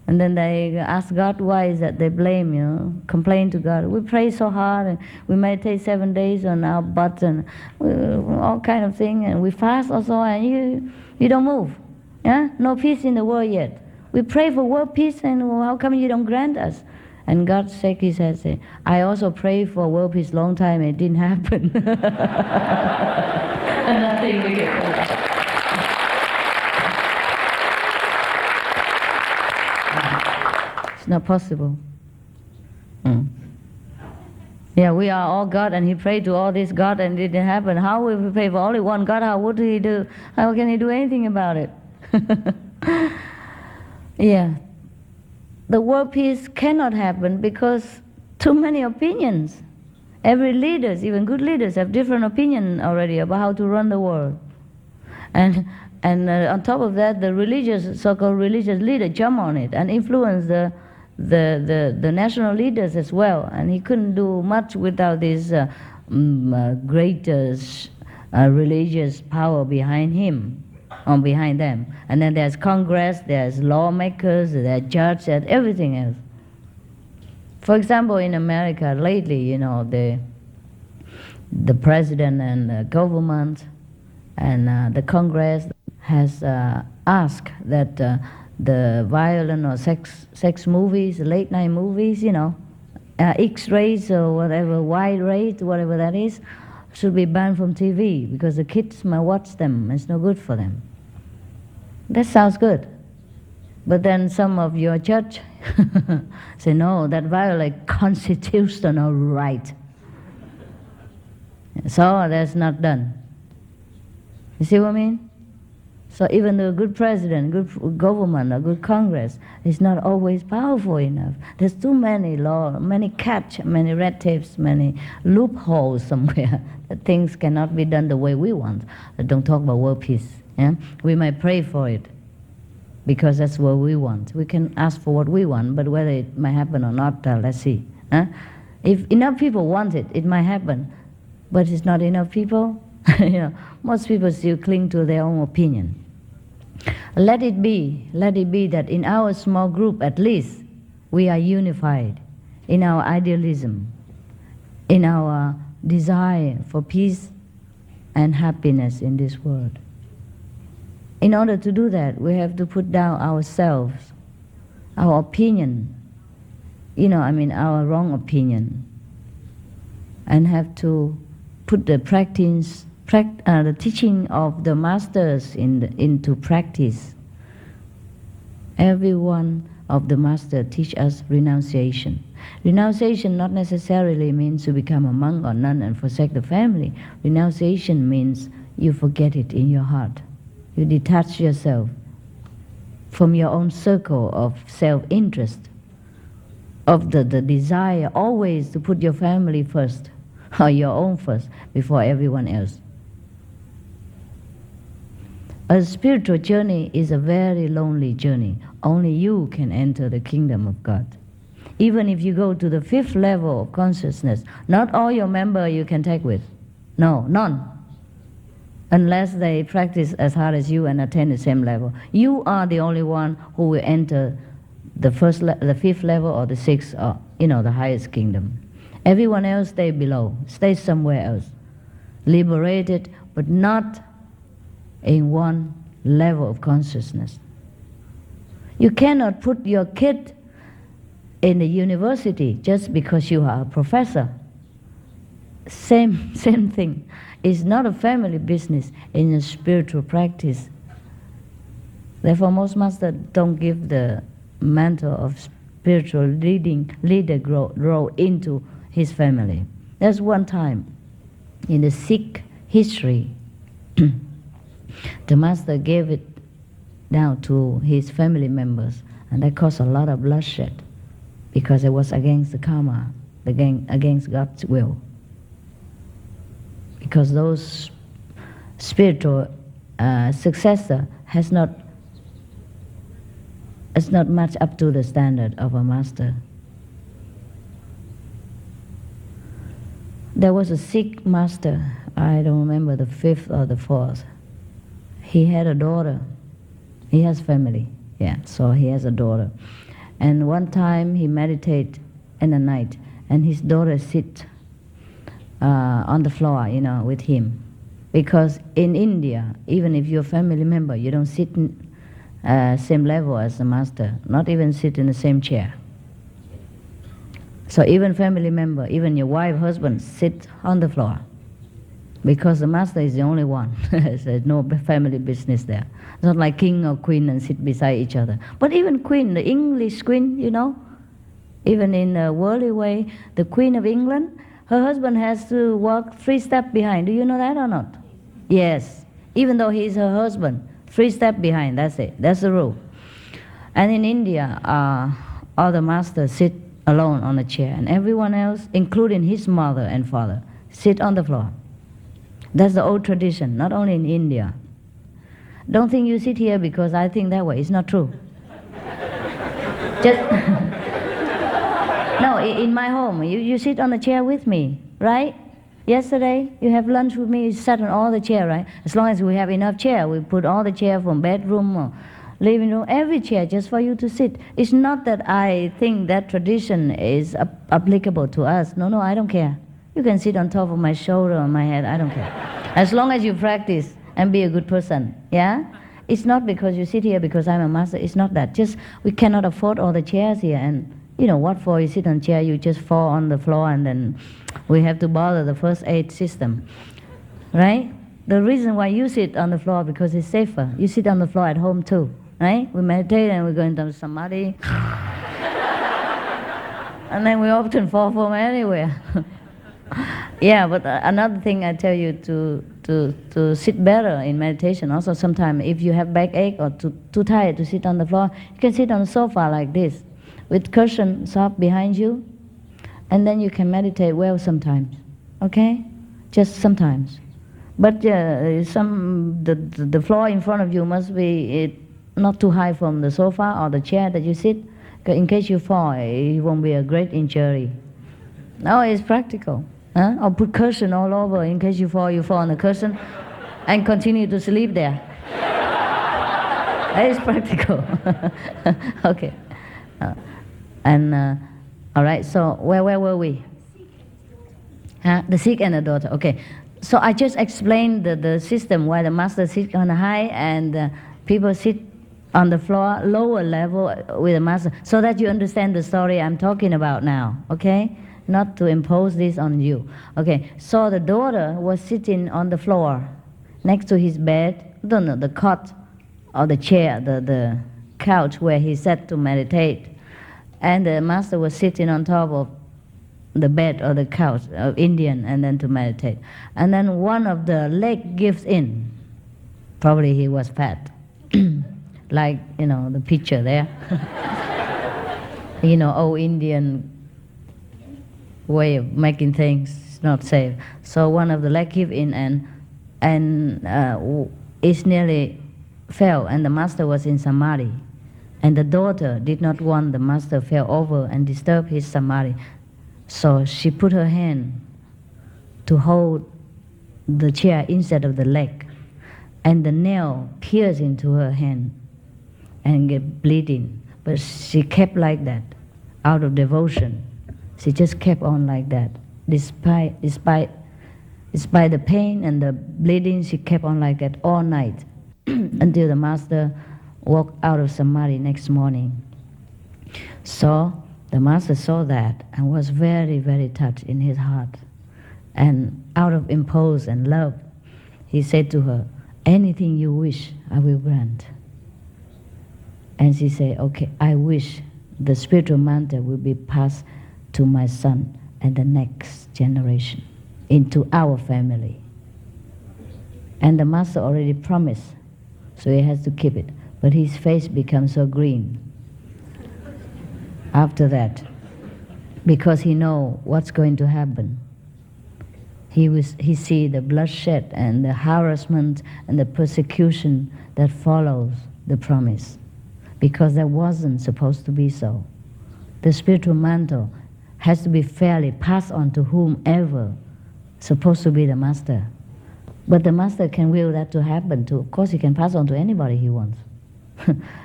Speaker 1: And then they ask God why is that, they blame, you know, complain to God. We pray so hard, and we meditate 7 days on our butts, and all kind of thing, and we fast also, and you don't move. Yeah? No peace in the world yet. We pray for world peace, and how come you don't grant us? And God shook his head and said, I also prayed for world peace long time, and it didn't happen. And nothing we can do. It's not possible. Yeah, we are all God, and he prayed to all this God, and it didn't happen. How will we pray for only one God? How would he do? How can he do anything about it? Yeah. The world peace cannot happen because too many opinions. Every leaders, even good leaders, have different opinion already about how to run the world. And on top of that, the religious, so-called religious leader jump on it and influence the national leaders as well. And he couldn't do much without this great religious power behind him, or behind them. And then there's Congress, there's lawmakers, there's judges, and everything else. For example, in America lately, you know, the president and the government and the Congress has asked that the violent or sex movies, late night movies, you know, X-rays or whatever, wide rate, whatever that is, should be banned from TV because the kids might watch them. It's no good for them. That sounds good. But then some of your judge say, no, that violates constitutional right. So that's not done. You see what I mean? So even the good president, good government, a good Congress is not always powerful enough. There's too many laws, many catch, many red tapes, many loopholes somewhere that things cannot be done the way we want. Don't talk about world peace. Yeah? We might pray for it because that's what we want. We can ask for what we want, but whether it might happen or not, let's see. If enough people want it, it might happen. But it's not enough people. You know, most people still cling to their own opinion. Let it be that in our small group at least, we are unified in our idealism, in our desire for peace and happiness in this world. In order to do that, we have to put down ourselves, our opinion, you know, I mean our wrong opinion, and have to put the the teaching of the masters into practice. Every one of the masters teach us renunciation. Renunciation not necessarily means to become a monk or nun and forsake the family. Renunciation means you forget it in your heart. You detach yourself from your own circle of self-interest, of the desire always to put your family first, or your own first, before everyone else. A spiritual journey is a very lonely journey. Only you can enter the kingdom of God. Even if you go to the 5th level of consciousness, not all your members you can take with. No, none. Unless they practice as hard as you and attain the same level. You are the only one who will enter the 5th level or the 6th, or, you know, the highest kingdom. Everyone else stay below, stay somewhere else. Liberated, but not in one level of consciousness. You cannot put your kid in the university just because you are a professor. Same thing. It's not a family business in a spiritual practice. Therefore, most masters don't give the mantle of spiritual leader role into his family. There's one time in the Sikh history, the master gave it down to his family members, and that caused a lot of bloodshed because it was against the karma, against God's will. Because those spiritual successor has not It's not much up to the standard of a master. There was a Sikh master, I don't remember the fifth or the fourth. He had a daughter. He has family, yeah, so he has a daughter. And one time he meditated in the night, and his daughter sit on the floor, with him. Because in India, even if you're a family member, you don't sit in same level as the master, not even sit in the same chair. So even family member, even your wife, husband, sit on the floor. Because the master is the only one. There's no family business there. It's not like king or queen and sit beside each other. But even queen, the English queen, even in a worldly way, the Queen of England, her husband has to walk 3 steps behind. Do you know that or not? Yes. Even though he's her husband, 3 steps behind, that's it. That's the rule. And in India, all the masters sit alone on a chair, and everyone else, including his mother and father, sit on the floor. That's the old tradition, not only in India. Don't think you sit here because I think that way. It's not true. Just no, in my home, you sit on the chair with me, right? Yesterday, you have lunch with me, you sat on all the chair, right? As long as we have enough chair, we put all the chair from bedroom or living room, every chair just for you to sit. It's not that I think that tradition is applicable to us. No, I don't care. You can sit on top of my shoulder or my head, I don't care. As long as you practice and be a good person, yeah? It's not because you sit here because I'm a master, it's not that. Just we cannot afford all the chairs here, and what for? You sit on chair, you just fall on the floor, and then we have to bother the first aid system, right? The reason why you sit on the floor because it's safer. You sit on the floor at home too, right? We meditate and we go into samadhi, and then we often fall from anywhere. Yeah, but another thing I tell you to sit better in meditation. Also, sometimes if you have backache or too tired to sit on the floor, you can sit on the sofa like this, with cushion soft behind you, and then you can meditate well sometimes. Okay, just sometimes. But the floor in front of you must be not too high from the sofa or the chair that you sit. In case you fall, it won't be a great injury. No, it's practical. Or put cushion all over. In case you fall on the cushion and continue to sleep there. That is practical. Okay. All right, so where were we? The Sikh and the daughter. Okay. So I just explained the system where the master sits on the high and people sit on the floor, lower level with the master, so that you understand the story I'm talking about now, okay? Not to impose this on you. Okay, so the daughter was sitting on the floor next to his bed, the cot or the chair, the couch where he sat to meditate. And the master was sitting on top of the bed or the couch of Indian and then to meditate. And then one of the leg gives in. Probably he was fat. Like, the picture there. Old Indian way of making things not safe. So one of the leg give in and it nearly fell, and the master was in samadhi. And the daughter did not want the master fell over and disturb his samadhi. So she put her hand to hold the chair instead of the leg. And the nail pierced into her hand and get bleeding. But she kept like that, out of devotion. She just kept on like that. Despite the pain and the bleeding, she kept on like that all night until the master walked out of samadhi next morning. So the master saw that and was very, very touched in his heart. And out of impulse and love, he said to her, "Anything you wish, I will grant." And she said, "Okay, I wish the spiritual mantra will be passed to my son and the next generation, into our family." And the master already promised, so he has to keep it. But his face becomes so green after that, because he know what's going to happen. He see the bloodshed and the harassment and the persecution that follows the promise. because that wasn't supposed to be so. The spiritual mantle has to be fairly passed on to whomever supposed to be the master. But the master can will that to happen too. Of course, he can pass on to anybody he wants.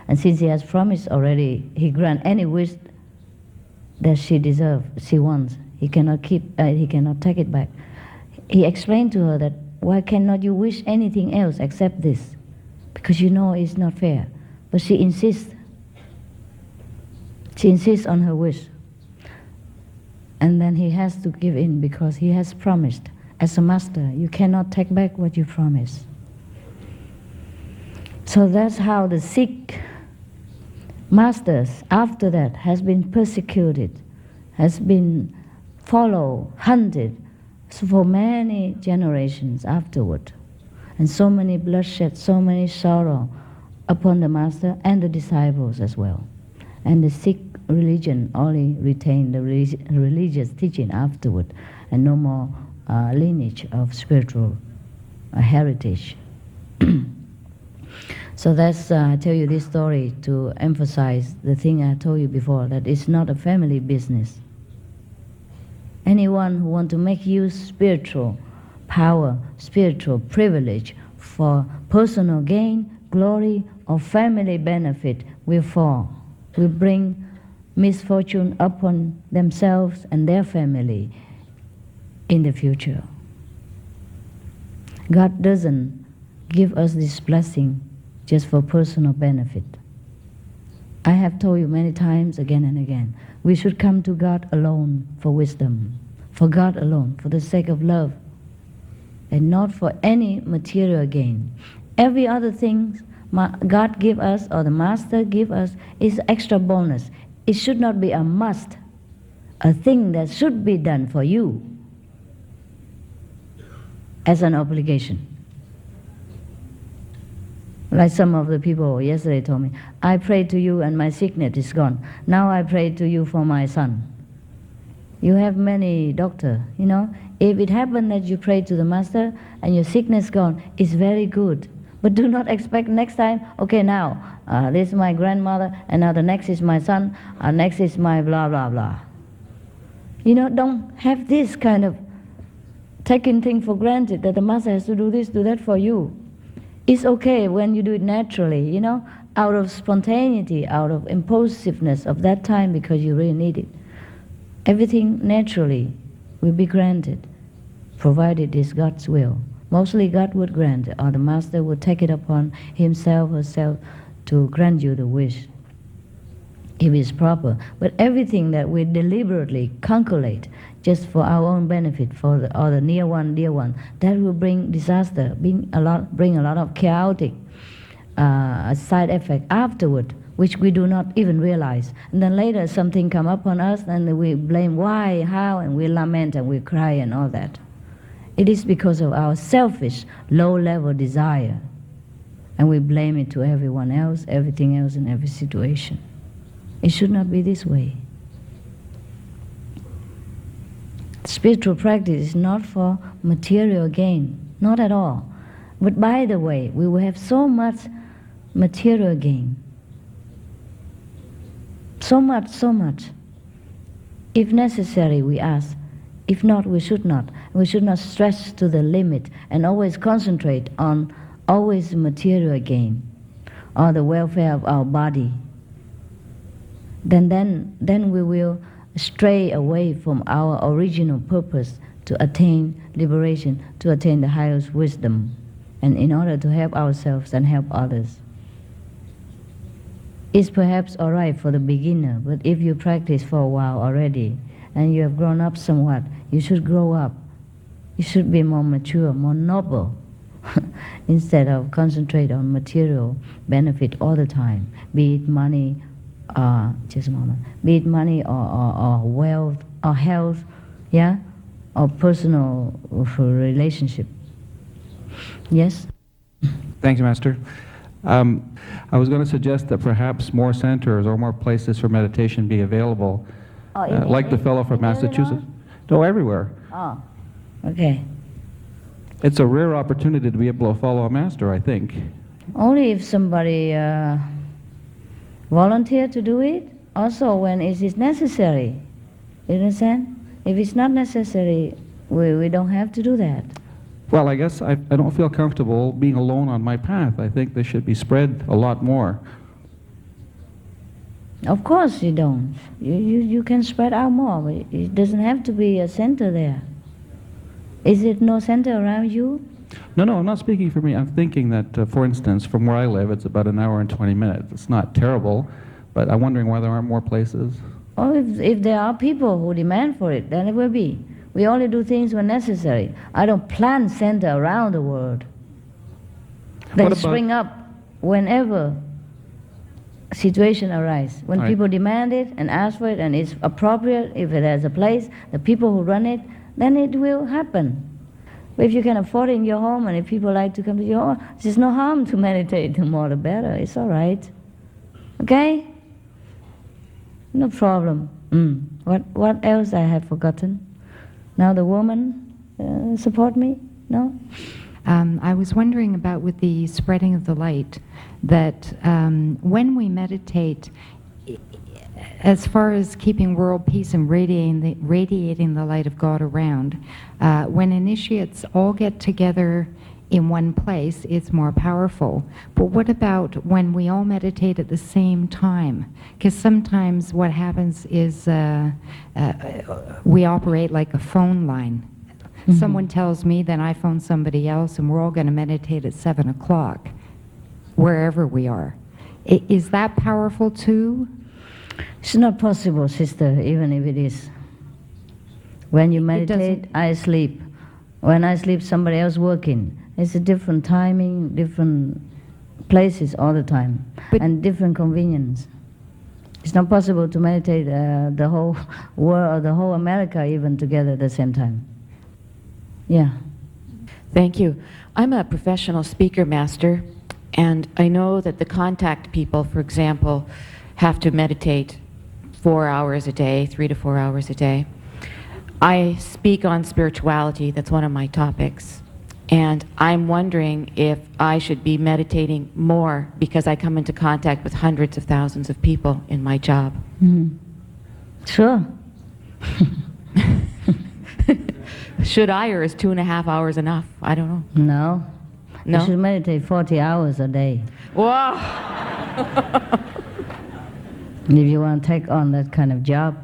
Speaker 1: And since he has promised already, he grant any wish that she deserves, she wants. He cannot take it back. He explained to her that, why cannot you wish anything else except this? Because you know it's not fair. But she insists. She insists on her wish. And then he has to give in because he has promised. As a master, you cannot take back what you promised. So that's how the Sikh masters after that has been persecuted, has been followed, hunted for many generations afterward. And so many bloodshed, so many sorrow upon the master and the disciples as well. And the Sikh religion only retained the religious teaching afterward, and no more lineage of spiritual heritage. So that's, I tell you this story to emphasize the thing I told you before, that it's not a family business. Anyone who wants to make use spiritual power, spiritual privilege for personal gain, glory, or family benefit will fall, will bring misfortune upon themselves and their family in the future. God doesn't give us this blessing just for personal benefit. I have told you many times again and again, we should come to God alone for wisdom, for God alone, for the sake of love, and not for any material gain. Every other thing God give us or the Master give us is extra bonus. It should not be a must, a thing that should be done for you as an obligation. Like some of the people yesterday told me, I prayed to you and my sickness is gone. Now I pray to you for my son. You have many doctors, you know. If it happened that you pray to the Master and your sickness gone, it's very good. But do not expect next time, okay, now, this is my grandmother, and now the next is my son, next is my blah, blah, blah. You know, don't have this kind of taking things for granted, that the Master has to do this, do that for you. It's okay when you do it naturally, you know, out of spontaneity, out of impulsiveness of that time because you really need it. Everything naturally will be granted, provided it's God's will. Mostly God would grant, or the Master would take it upon himself or herself to grant you the wish, if it's proper. But everything that we deliberately calculate just for our own benefit, for the near one, dear one, that will bring disaster, bring a lot of chaotic side effect afterward, which we do not even realize. And then later something come upon us, and we blame why, how, and we lament and we cry and all that. It is because of our selfish, low-level desire, and we blame it to everyone else, everything else, in every situation. It should not be this way. Spiritual practice is not for material gain, not at all. But by the way, we will have so much material gain. So much. If necessary, we ask. If not, we should not. We should not stretch to the limit and always concentrate on always material gain or the welfare of our body. Then we will stray away from our original purpose to attain liberation, to attain the highest wisdom, and in order to help ourselves and help others. It's perhaps all right for the beginner, but if you practice for a while already and you have grown up somewhat, you should grow up. You should be more mature, more noble, instead of concentrate on material benefit all the time, be it money, just a moment, be it money or wealth or health, yeah, or personal relationship. Yes?
Speaker 5: Thanks, Master. I was going to suggest that perhaps more centers or more places for meditation be available, like the fellow from Massachusetts. No, everywhere.
Speaker 1: Oh, okay.
Speaker 5: It's a rare opportunity to be able to follow a master, I think.
Speaker 1: Only if somebody volunteer to do it. Also, when it is necessary. You understand? If it's not necessary, we don't have to do that.
Speaker 5: Well, I guess I don't feel comfortable being alone on my path. I think they should be spread a lot more.
Speaker 1: Of course you don't. You can spread out more, but it doesn't have to be a center there. Is it no center around you?
Speaker 5: No, I'm not speaking for me. I'm thinking that, for instance, from where I live, it's about an hour and 20 minutes. It's not terrible, but I'm wondering why there aren't more places.
Speaker 1: Or if there are people who demand for it, then it will be. We only do things when necessary. I don't plan center around the world. They
Speaker 5: What about-
Speaker 1: spring up whenever situation arises. When
Speaker 5: Right.
Speaker 1: people demand it and ask for it and it's appropriate, if it has a place, the people who run it, then it will happen. But if you can afford it in your home and if people like to come to your home, there's no harm to meditate. The more the better. It's all right. Okay? No problem. What else I have forgotten? Now the woman support me? No?
Speaker 6: I was wondering about with the spreading of the light, that when we meditate, as far as keeping world peace and radiating the light of God around, when initiates all get together in one place, it's more powerful. But what about when we all meditate at the same time? Because sometimes what happens is we operate like a phone line.
Speaker 1: Mm-hmm.
Speaker 6: Someone tells me, then I phone somebody else, and we're all going to meditate at 7 o'clock, wherever we are. Is that powerful too?
Speaker 1: It's not possible, sister, even if it is. When you meditate, I sleep. When I sleep, somebody else working. It's a different timing, different places all the time, and different convenience. It's not possible to meditate the whole world or the whole America even together at the same time. Yeah.
Speaker 7: Thank you. I'm a professional speaker master, and I know that the contact people, for example, have to meditate 4 hours a day, 3 to 4 hours a day. I speak on spirituality, that's one of my topics, and I'm wondering if I should be meditating more because I come into contact with hundreds of thousands of people in my job.
Speaker 1: Sure.
Speaker 7: Should I, or is 2.5 hours enough? I don't know.
Speaker 1: No.
Speaker 7: No?
Speaker 1: You should meditate 40 hours a day.
Speaker 7: Whoa!
Speaker 1: If you want to take on that kind of job.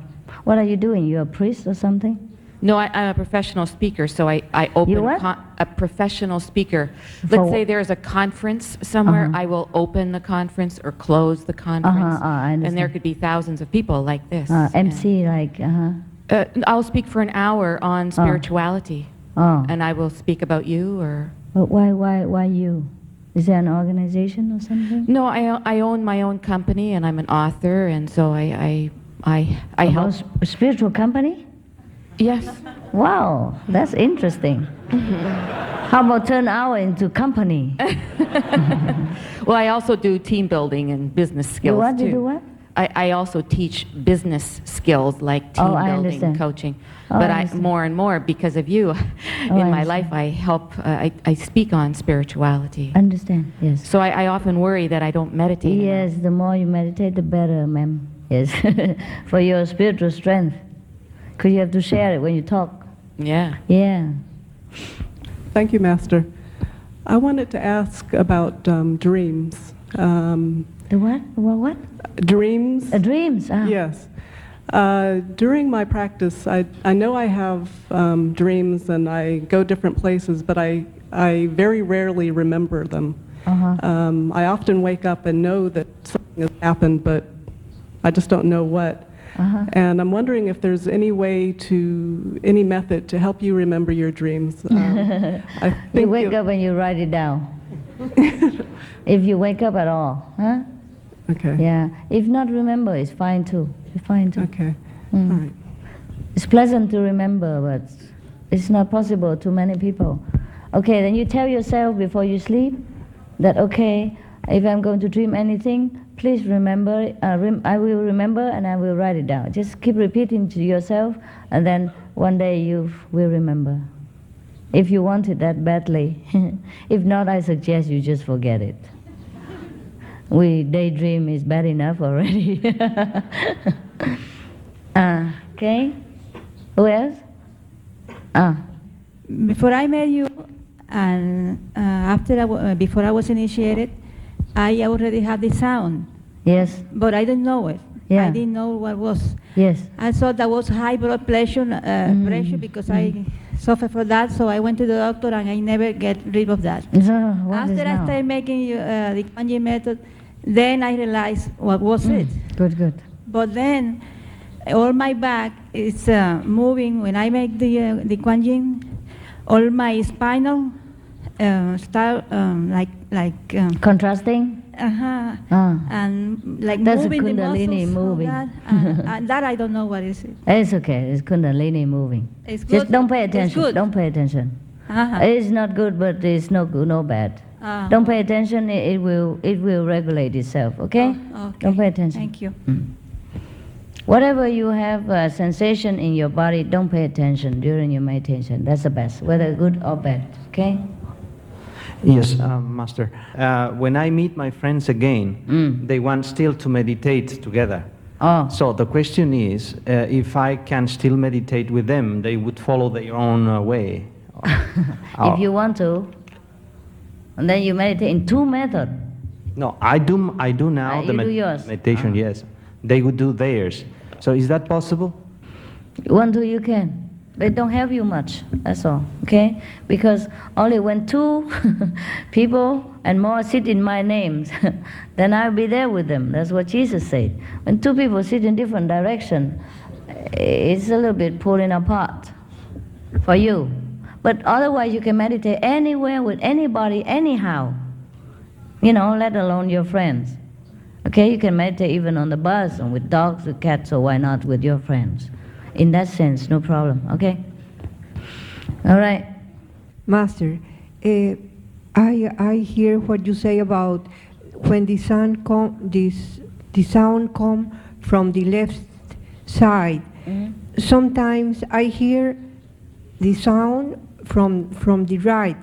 Speaker 1: What are you doing? You're a priest or something?
Speaker 7: No, I'm a professional speaker, so I open
Speaker 1: You what?
Speaker 7: a professional speaker.
Speaker 1: For
Speaker 7: Let's
Speaker 1: wh-
Speaker 7: say there's a conference somewhere,
Speaker 1: Uh-huh.
Speaker 7: I will open the conference or close the conference,
Speaker 1: I
Speaker 7: and there
Speaker 1: understand.
Speaker 7: could be thousands of people like this.
Speaker 1: MC, like,
Speaker 7: I'll speak for an hour on spirituality,
Speaker 1: Oh.
Speaker 7: and I will speak about you, or
Speaker 1: But why you? Is there an organization or something?
Speaker 7: no, I own my own company, and I'm an author, and so I help.
Speaker 1: A spiritual company?
Speaker 7: Yes.
Speaker 1: Wow, that's interesting. How about turn our into company?
Speaker 7: Well, I also do team building and business skills
Speaker 1: what?
Speaker 7: too.
Speaker 1: You do what?
Speaker 7: I also teach business skills like team
Speaker 1: Oh, I
Speaker 7: building,
Speaker 1: understand.
Speaker 7: coaching.
Speaker 1: Oh,
Speaker 7: But
Speaker 1: I
Speaker 7: I
Speaker 1: understand.
Speaker 7: more and more because of you
Speaker 1: I
Speaker 7: in my
Speaker 1: understand.
Speaker 7: life, I help. I speak on spirituality.
Speaker 1: Understand? Yes.
Speaker 7: So I often worry that I don't meditate enough.
Speaker 1: Yes, the more you meditate, the better, ma'am. Yes, for your spiritual strength. Because you have to share it when you talk.
Speaker 7: Yeah.
Speaker 1: Yeah.
Speaker 8: Thank you, Master. I wanted to ask about dreams.
Speaker 1: The what? What?
Speaker 8: Dreams?
Speaker 1: Dreams. Ah.
Speaker 8: Yes. During my practice, I know I have dreams and I go different places, but I very rarely remember them.
Speaker 1: Uh-huh.
Speaker 8: I often wake up and know that something has happened, but I just don't know what.
Speaker 1: Uh-huh.
Speaker 8: And I'm wondering if there's any method to help you remember your dreams. I think
Speaker 1: You wake up and you write it down. If you wake up at all, huh?
Speaker 8: Okay.
Speaker 1: Yeah. If not remember, it's fine too. It's fine too.
Speaker 8: Okay.
Speaker 1: Mm.
Speaker 8: All right.
Speaker 1: It's pleasant to remember, but it's not possible to many people. Okay, then you tell yourself before you sleep that, okay, if I'm going to dream anything, please remember, I will remember and I will write it down. Just keep repeating to yourself, and then one day you will remember. If you want it that badly. If not, I suggest you just forget it. We daydream is bad enough already. Okay. Who else?
Speaker 9: Before I met you, and before I was initiated, I already had the sound,
Speaker 1: Yes.
Speaker 9: but I didn't know it.
Speaker 1: Yeah.
Speaker 9: I didn't know what was.
Speaker 1: Yes.
Speaker 9: I thought that was high blood pressure, pressure because I suffer from that. So I went to the doctor, and I never get rid of that.
Speaker 1: So what is
Speaker 9: After I
Speaker 1: now?
Speaker 9: started making the Kuan Yin method, then I realized what was it.
Speaker 1: Good, good.
Speaker 9: But then all my back is moving when I make the Kuan Yin. All my spinal start
Speaker 1: Contrasting?
Speaker 9: and like
Speaker 1: That's a
Speaker 9: moving the
Speaker 1: Kundalini
Speaker 9: muscles, all
Speaker 1: moving.
Speaker 9: that, and that I don't know what is it.
Speaker 1: It's okay. It's Kundalini moving.
Speaker 9: It's
Speaker 1: Just
Speaker 9: good.
Speaker 1: don't pay
Speaker 9: It's
Speaker 1: attention.
Speaker 9: good.
Speaker 1: Don't pay attention. It's not good, but it's no good, no bad.
Speaker 9: Ah.
Speaker 1: Don't pay attention. It will regulate itself. Okay?
Speaker 9: Oh, okay.
Speaker 1: Don't pay attention.
Speaker 9: Thank you.
Speaker 1: Whatever you have a sensation in your body, don't pay attention during your meditation. That's the best, whether good or bad. Okay?
Speaker 10: Yes, Master. When I meet my friends again, they want still to meditate together.
Speaker 1: Oh.
Speaker 10: So the question is, if I can still meditate with them, they would follow their own way.
Speaker 1: If you want to, and then you meditate in two methods.
Speaker 10: No, I do now
Speaker 1: you do yours.
Speaker 10: meditation. Yes, they would do theirs. So is that possible?
Speaker 1: You want to, you can. They don't help you much, that's all, okay? Because only when two people and more sit in my names, then I'll be there with them. That's what Jesus said. When two people sit in different direction, it's a little bit pulling apart for you. But otherwise you can meditate anywhere with anybody, anyhow. You know, let alone your friends. Okay, you can meditate even on the bus and with dogs, with cats, or why not with your friends. In that sense, no problem, okay? All right.
Speaker 11: Master, I hear what you say about when the sound come from the left side. Sometimes I hear the sound from the right.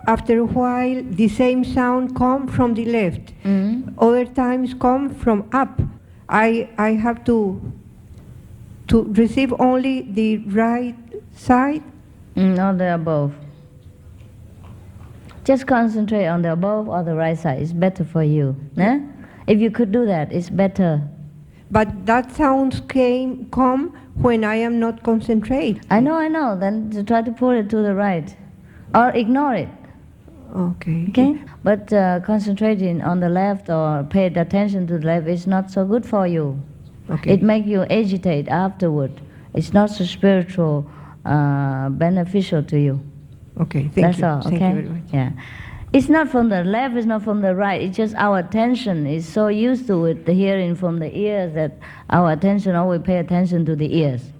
Speaker 11: After a while, the same sound come from the left. Other times come from up. I have to receive only the right side?
Speaker 1: On the above. Just concentrate on the above or the right side. It's better for you. Eh? If you could do that, it's better.
Speaker 11: But that sounds come when I am not concentrate.
Speaker 1: I know. Then to try to pull it to the right. Or ignore it.
Speaker 11: Okay.
Speaker 1: Okay? But concentrating on the left or pay attention to the left is not so good for you.
Speaker 11: Okay.
Speaker 1: It makes you agitate afterward. It's not so spiritual, beneficial to you.
Speaker 11: Okay, thank
Speaker 1: That's
Speaker 11: you.
Speaker 1: all, okay?
Speaker 11: Thank you very much.
Speaker 1: Yeah. It's not from the left, it's not from the right. It's just our attention is so used to it, the hearing from the ears, that our attention always pay attention to the ears.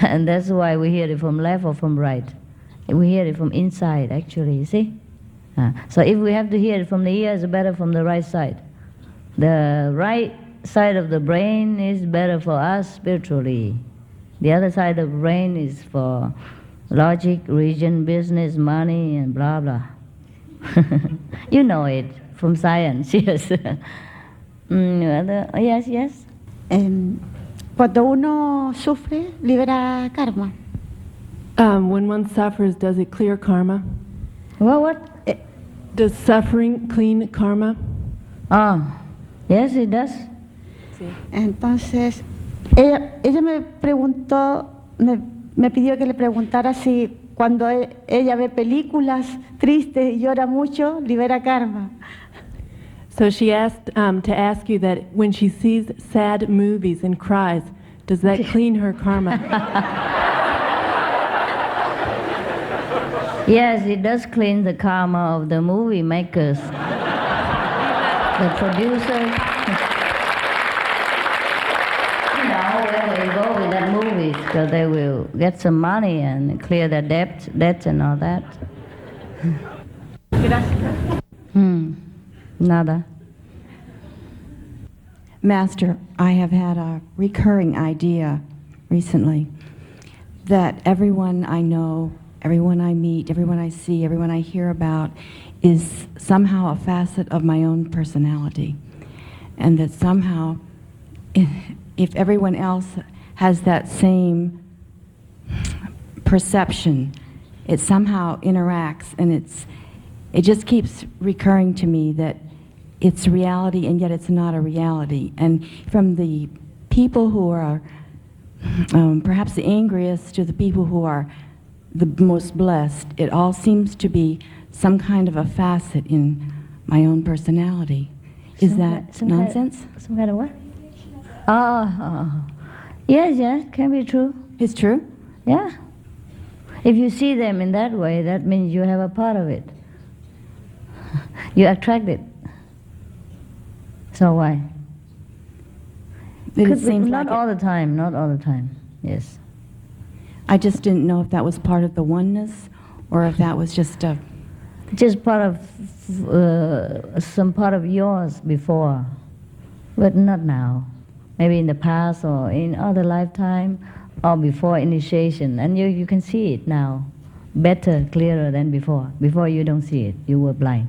Speaker 1: And that's why we hear it from left or from right. We hear it from inside, actually, you see? So if we have to hear it from the ears, it's better from the right side. The right side of the brain is better for us spiritually. The other side of the brain is for logic, religion, business, money, and blah, blah. You know it from science, yes. Yes.
Speaker 12: Cuando uno sufre, libera karma.
Speaker 13: When one suffers, does it clear karma?
Speaker 1: What?
Speaker 13: Does suffering clean karma?
Speaker 1: Yes, it does.
Speaker 12: Sí. Entonces, ella me preguntó, me pidió que le preguntara si cuando ella ve películas tristes y llora mucho, libera karma.
Speaker 13: So she asked to ask you that when she sees sad movies and cries, does that clean her karma?
Speaker 1: Yes, it does clean the karma of the movie makers, the producers. You know, where they go with that movies, because they will get some money and clear their debts and all that. Nada.
Speaker 14: Master, I have had a recurring idea recently that everyone I know, everyone I meet, everyone I see, everyone I hear about is somehow a facet of my own personality. And that somehow, if everyone else has that same perception, it somehow interacts, and it just keeps recurring to me that it's reality and yet it's not a reality. And from the people who are perhaps the angriest to the people who are the most blessed, it all seems to be some kind of a facet in my own personality. Is that nonsense?
Speaker 1: Some kind of what? Yes, can be true.
Speaker 14: It's true?
Speaker 1: Yeah. If you see them in that way, that means you have a part of it. You attract it. So why?
Speaker 14: It
Speaker 1: Could be,
Speaker 14: seems
Speaker 1: not
Speaker 14: like
Speaker 1: all the time, not all the time. Yes.
Speaker 14: I just didn't know if that was part of the oneness or if that was just a...
Speaker 1: Just part of some part of yours before, but not now. Maybe in the past or in other lifetime or before initiation, and you can see it now, better, clearer than before. Before you don't see it, you were blind.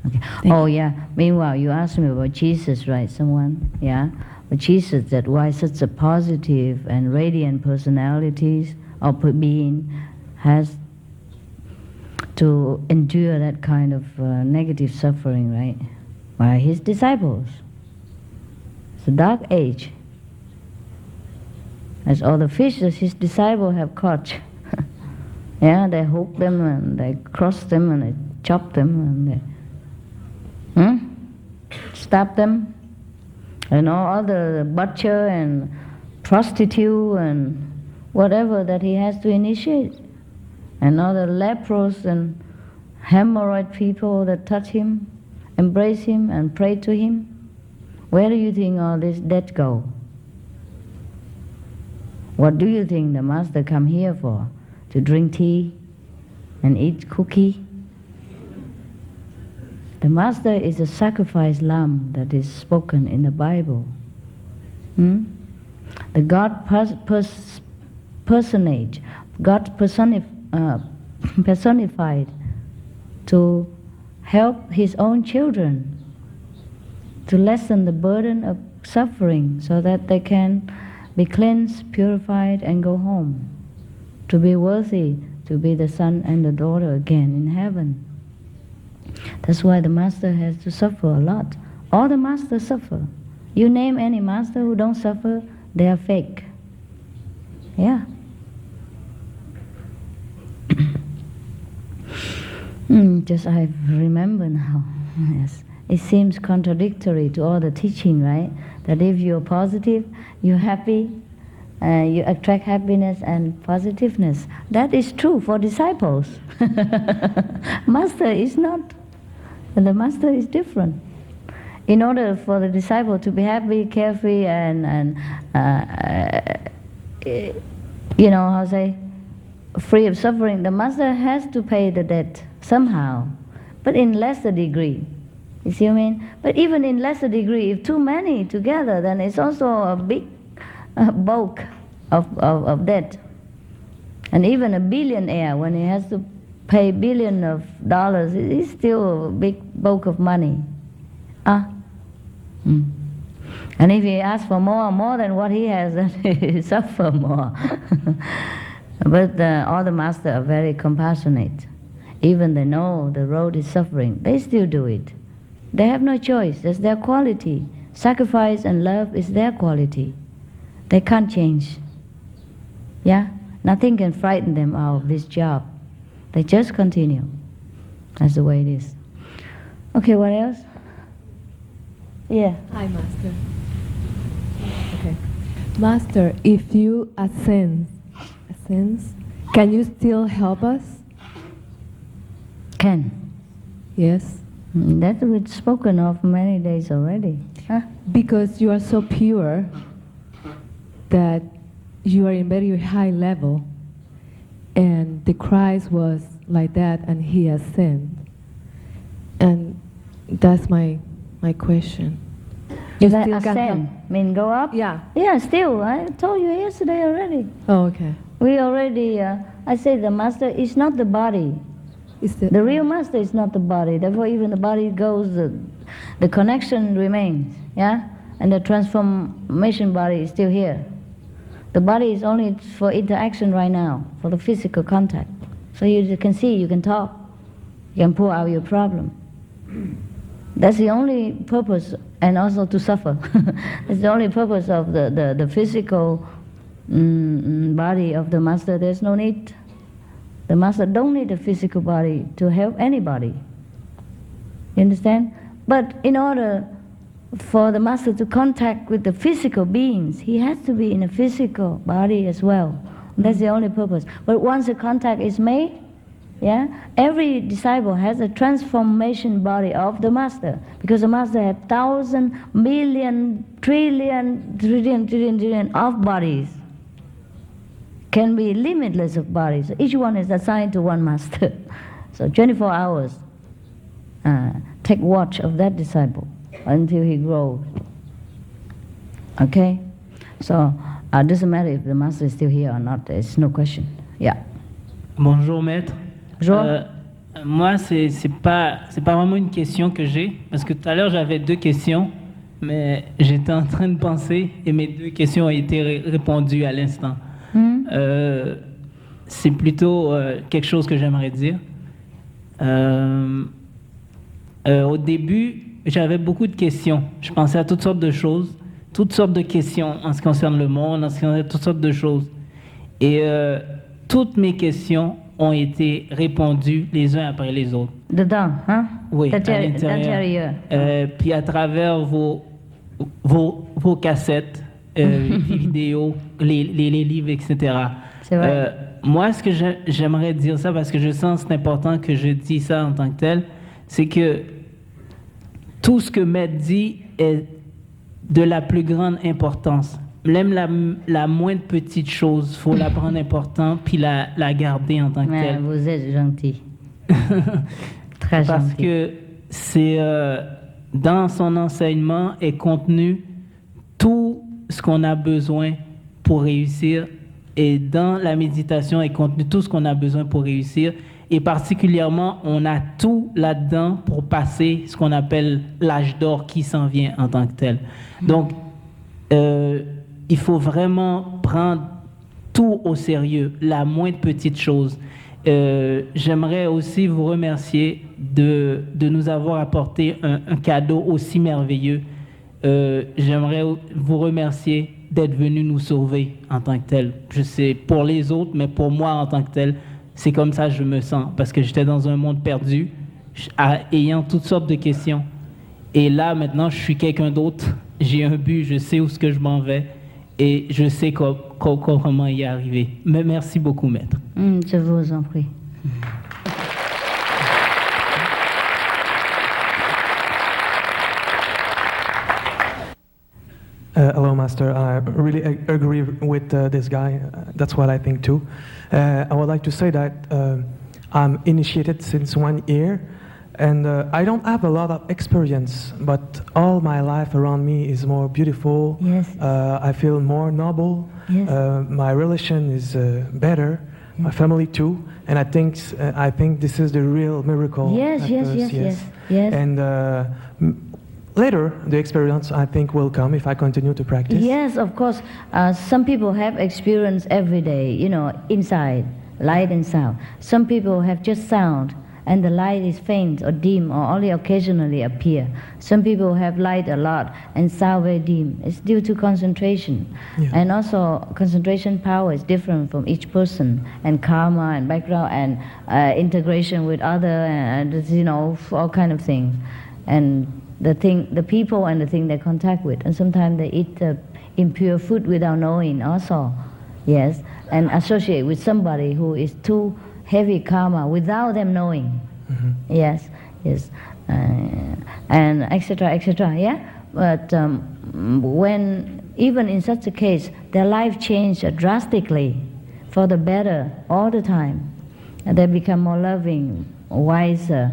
Speaker 1: Okay. Oh yeah. Meanwhile, you asked me about Jesus, right? Someone, yeah. But Jesus, that why such a positive and radiant personalities or being has to endure that kind of negative suffering, right? By his disciples. It's a dark age. As all the fishes his disciples have caught. Yeah, they hook them and they cross them and they chop them and they stab them. And all the butcher and prostitute and whatever that he has to initiate. And all the leprous and hemorrhoid people that touch him, embrace him and pray to him. Where do you think all this dead go? What do you think the master come here for? To drink tea and eat cookie? The master is a sacrifice lamb that is spoken in the Bible. The God personage, God personified to help his own children to lessen the burden of suffering so that they can be cleansed, purified, and go home, to be worthy to be the son and the daughter again in heaven. That's why the master has to suffer a lot. All the masters suffer. You name any master who don't suffer, they are fake. Yeah. Just I remember now. Yes. It seems contradictory to all the teaching, right? That if you're positive, you're happy, you attract happiness and positiveness. That is true for disciples. Master is not. And the master is different. In order for the disciple to be happy, carefree, and you know how to say, free of suffering, the master has to pay the debt somehow, but in lesser degree. You see what I mean? But even in lesser degree, if too many together, then it's also a big bulk of debt. And even a billionaire, when he has to pay billions of dollars, it's still a big bulk of money. And if he asks for more than what he has, then he suffer more. But all the masters are very compassionate. Even they know the road is suffering, they still do it. They have no choice. That's their quality. Sacrifice and love is their quality. They can't change. Yeah? Nothing can frighten them out of this job. They just continue. That's the way it is. Okay, what else? Yeah.
Speaker 13: Hi, Master. Okay. Master, if you ascend, can you still help us?
Speaker 1: Can.
Speaker 13: Yes.
Speaker 1: That we've spoken of many days already. Huh?
Speaker 13: Because you are so pure that you are in very high level, and the Christ was like that and he ascended. And that's my question. You
Speaker 1: That
Speaker 13: still can help?
Speaker 1: ascend, mean go up?
Speaker 13: Yeah.
Speaker 1: Yeah, still. I told you yesterday already.
Speaker 13: Oh, okay.
Speaker 1: We already, I say the master is not the body.
Speaker 13: Is the,
Speaker 1: The real master is not the body. Therefore, even the body goes, the connection remains, yeah? And the transformation body is still here. The body is only for interaction right now, for the physical contact. So you can see, you can talk, you can pour out your problem. That's the only purpose, and also to suffer. It's the only purpose of the physical body of the master. There's no need. The master don't need a physical body to help anybody. You understand? But in order for the master to contact with the physical beings, he has to be in a physical body as well. That's the only purpose. But once the contact is made, yeah, every disciple has a transformation body of the master, because the master has 1,000, million, trillion of bodies. Can be limitless of bodies. Each one is assigned to one master. So 24 hours, take watch of that disciple until he grows. Okay? So it doesn't matter if the master is still here or not, there's no question. Yeah.
Speaker 15: Bonjour maître.
Speaker 1: Bonjour.
Speaker 15: Moi, c'est pas vraiment une question que j'ai, parce que tout à l'heure j'avais 2 questions, mais j'étais en train de penser et mes 2 questions ont été répondues à l'instant. C'est plutôt quelque chose que j'aimerais dire. Au début, j'avais beaucoup de questions. Je pensais à toutes sortes de choses, toutes sortes de questions en ce qui concerne le monde, en ce qui concerne toutes sortes de choses. Et toutes mes questions ont été répondues les uns après les autres.
Speaker 1: Dedans, hein?
Speaker 15: Oui, à l'intérieur. Puis à travers vos cassettes, vidéos, les livres, etc.
Speaker 1: C'est vrai.
Speaker 15: Moi, ce que j'aimerais dire ça, parce que je sens que c'est important que je dise ça en tant que tel, c'est que tout ce que Maître dit est de la plus grande importance. Même la moindre petite chose, il faut la prendre important puis la garder en tant que telle.
Speaker 1: Vous êtes gentil. Très gentil.
Speaker 15: Parce que c'est dans son enseignement est contenu tout ce qu'on a besoin pour réussir, et dans la méditation est contenu tout ce qu'on a besoin pour réussir, et particulièrement on a tout là-dedans pour passer ce qu'on appelle l'âge d'or qui s'en vient en tant que tel. Donc il faut vraiment prendre tout au sérieux, la moindre petite chose. J'aimerais aussi vous remercier de nous avoir apporté un cadeau aussi merveilleux. J'aimerais vous remercier d'être venu nous sauver en tant que tel. Je sais pour les autres, mais pour moi en tant que tel, c'est comme ça que je me sens, parce que j'étais dans un monde perdu, ayant toutes sortes de questions. Et là, maintenant, je suis quelqu'un d'autre. J'ai un but, je sais où ce que je m'en vais, et je sais comment y arriver. Mais merci beaucoup, maître.
Speaker 1: Je vous en prie.
Speaker 16: Hello, Master. I really agree with this guy. That's what I think too. I would like to say that I'm initiated since 1 year, and I don't have a lot of experience, but all my life around me is more beautiful.
Speaker 1: Yes.
Speaker 16: I feel more noble.
Speaker 1: Yes.
Speaker 16: My relation is better. My family too, and I think this is the real miracle.
Speaker 1: Yes, yes.
Speaker 16: And later, the experience, I think, will come if I continue to practice.
Speaker 1: Yes, of course. Some people have experience every day, inside, light and sound. Some people have just sound, and the light is faint or dim or only occasionally appear. Some people have light a lot and sound very dim. It's due to concentration.
Speaker 16: Yeah.
Speaker 1: And also, concentration power is different from each person, and karma and background and integration with other, and all kind of things. And the people and the thing they contact with, and sometimes they eat impure food without knowing also, yes, and associate with somebody who is too heavy karma without them knowing, yes, and etc., yeah. But when even in such a case, their life changed drastically for the better all the time, and they become more loving, wiser,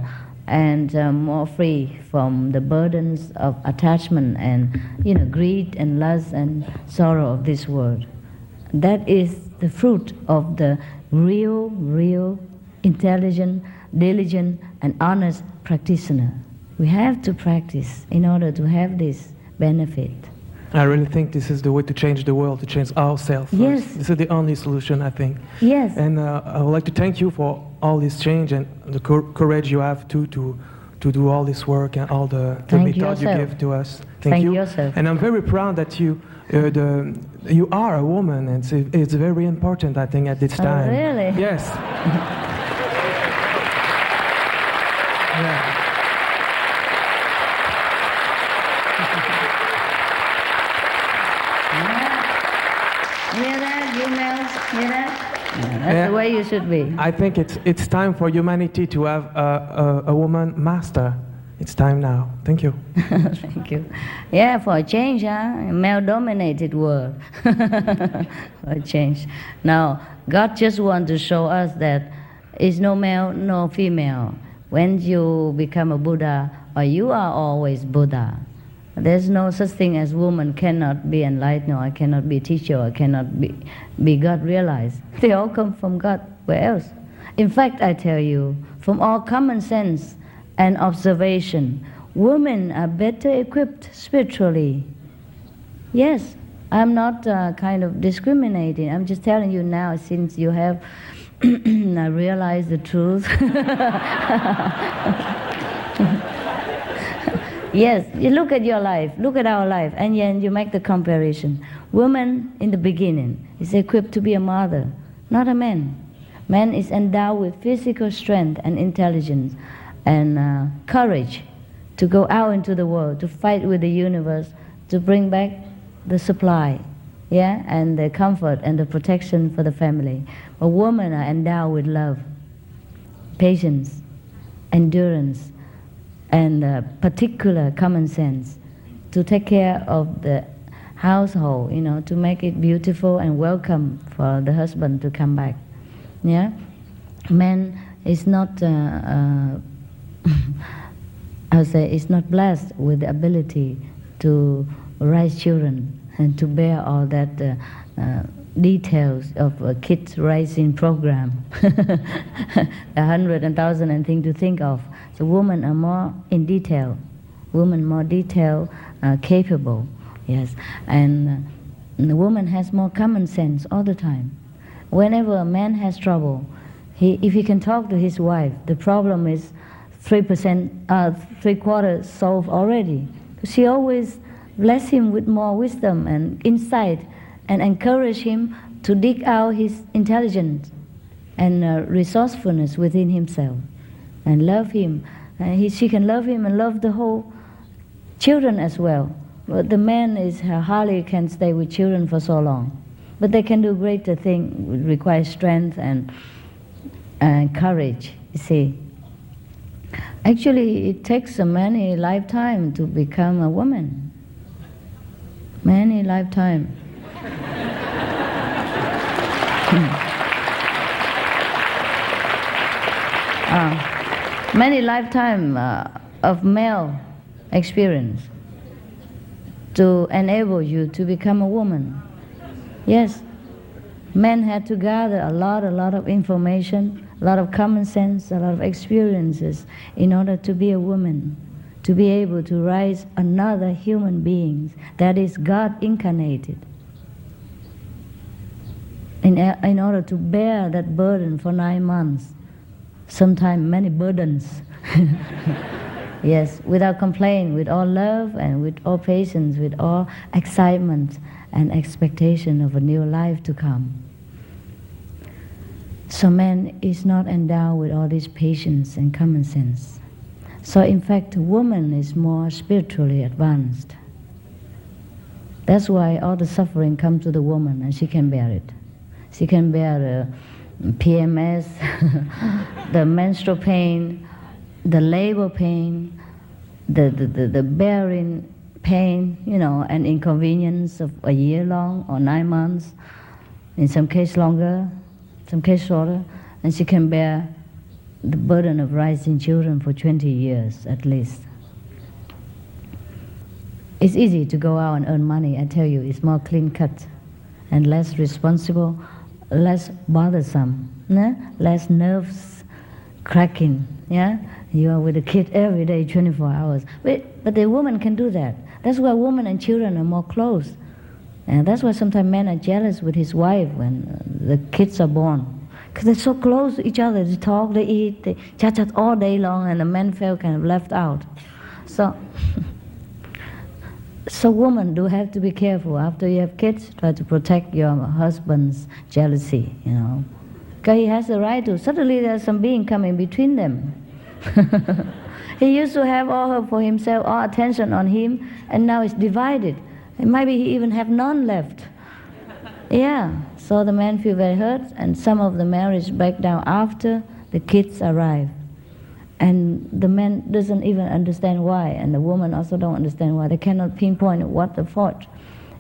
Speaker 1: and more free from the burdens of attachment and greed and lust and sorrow of this world. That is the fruit of the real intelligent diligent and honest practitioner. We have to practice in order to have this benefit.
Speaker 16: I really think this is the way to change the world, to change ourselves.
Speaker 1: Yes.
Speaker 16: This is the only solution, I think.
Speaker 1: Yes.
Speaker 16: And I would like to thank you for all this change and the courage you have to do all this work and all the
Speaker 1: Thank
Speaker 16: method you
Speaker 1: yourself.
Speaker 16: give to us.
Speaker 1: Thank
Speaker 16: you.
Speaker 1: yourself.
Speaker 16: And I'm very proud that you are a woman, and it's very important, I think, at this
Speaker 1: Oh,
Speaker 16: time.
Speaker 1: really?
Speaker 16: Yes. Yeah.
Speaker 1: Hear that, you males? Hear that? Yeah, that's
Speaker 16: Yeah.
Speaker 1: the way you should be.
Speaker 16: I think it's time for humanity to have a woman master. It's time now. Thank you.
Speaker 1: Thank you. Yeah, for a change, huh? A male-dominated world. For a change. Now, God just wants to show us that it's no male, no female. When you become a Buddha, or you are always Buddha, there's no such thing as woman cannot be enlightened, or I cannot be teacher, or I cannot be God realized. They all come from God. Where else? In fact, I tell you, from all common sense and observation, women are better equipped spiritually. Yes, I'm not kind of discriminating. I'm just telling you now, since you have realized the truth. Yes, you look at your life, look at our life, and then you make the comparison. Woman in the beginning is equipped to be a mother, not a man. Man is endowed with physical strength and intelligence and courage to go out into the world, to fight with the universe, to bring back the supply, yeah, and the comfort and the protection for the family. But women are endowed with love, patience, endurance, and particular common sense to take care of the household, you know, to make it beautiful and welcome for the husband to come back. Yeah, man is not, I would say, is not blessed with the ability to raise children and to bear all that details of a kids raising program. 100 and 1,000 and things to think of. So women are more in detail, women more detail capable, yes, and the woman has more common sense all the time. Whenever a man has trouble, if he can talk to his wife, the problem is 3/4 solved already. She always bless him with more wisdom and insight and encourage him to dig out his intelligence and resourcefulness within himself and love him. She can love him and love the whole children as well. But the man hardly can stay with children for so long. But they can do greater things, require strength and courage, you see. Actually, it takes a many lifetime to become a woman. Many lifetime. Many lifetime of male experience to enable you to become a woman. Yes, men had to gather a lot of information, a lot of common sense, a lot of experiences in order to be a woman, to be able to raise another human being that is God incarnated. In order to bear that burden for 9 months, sometimes many burdens. Yes, without complaint, with all love and with all patience, with all excitement and expectation of a new life to come. So man is not endowed with all this patience and common sense. So in fact, a woman is more spiritually advanced. That's why all the suffering comes to the woman and she can bear it. She can bear the PMS, the menstrual pain, the labor pain, the bearing pain, you know, and inconvenience of a year long or 9 months, in some case longer, some case shorter, and she can bear the burden of raising children for 20 years at least. It's easy to go out and earn money, I tell you, it's more clean cut and less responsible, less bothersome, less nerves cracking, yeah? You are with the kid every day, 24 hours. But the woman can do that. That's why women and children are more close. And that's why sometimes men are jealous with his wife when the kids are born. Because they're so close to each other. They talk, they eat, they chat all day long, and the men feel kind of left out. So, women do have to be careful. After you have kids, try to protect your husband's jealousy, you know. Because he has the right to. Suddenly there's some being coming between them. He used to have all her for himself, all attention on him, and now it's divided. And maybe he even have none left. Yeah, so the man feel very hurt, and some of the marriage break down after the kids arrive. And the man doesn't even understand why, and the woman also don't understand why. They cannot pinpoint what the fault.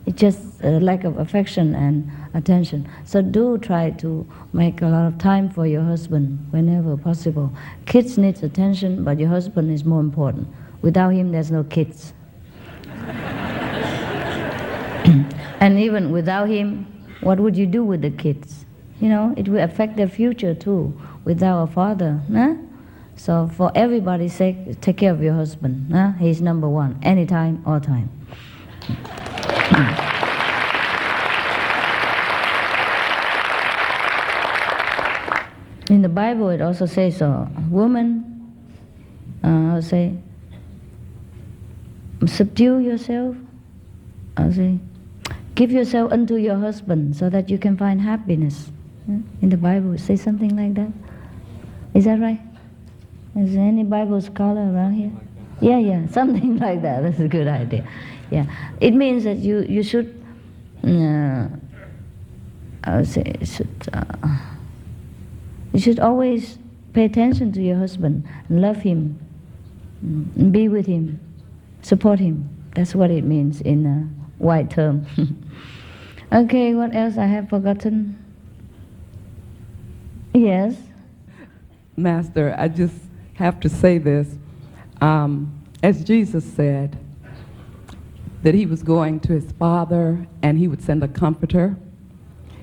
Speaker 1: It's just a lack of affection and attention. So do try to make a lot of time for your husband whenever possible. Kids need attention, but your husband is more important. Without him, there's no kids. And even without him, what would you do with the kids? You know, it will affect their future too, without a father. Huh? So for everybody's sake, take care of your husband. Huh? He's number one, anytime, all time. In the Bible, it also says so. Woman, I'll say, subdue yourself. I'll say, give yourself unto your husband so that you can find happiness. In the Bible, it says something like that. Is that right? Is there any Bible scholar around here? Yeah, something like that. That's a good idea. Yeah, it means that you should, I would say, you should always pay attention to your husband, love him, and be with him, support him. That's what it means in a wide term. Okay, what else I have forgotten? Yes?
Speaker 17: Master, I just have to say this. As Jesus said, that he was going to his Father and he would send a comforter.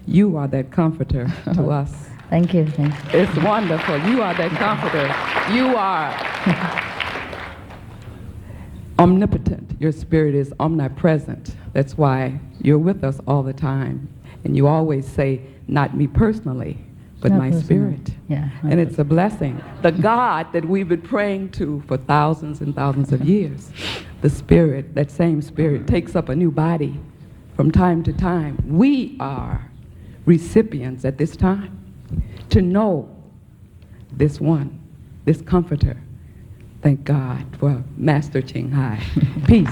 Speaker 17: You are that comforter to us.
Speaker 1: Thank you.
Speaker 17: It's wonderful. You are that comforter. You are omnipotent. Your spirit is omnipresent. That's why you're with us all the time. And you always say, not me personally, but my spirit.
Speaker 1: Yeah.
Speaker 17: And it's a blessing. The God that we've been praying to for thousands and thousands of years, the spirit, that same spirit, takes up a new body from time to time. We are recipients at this time to know this one, this comforter. Thank God for Master Ching Hai. Peace.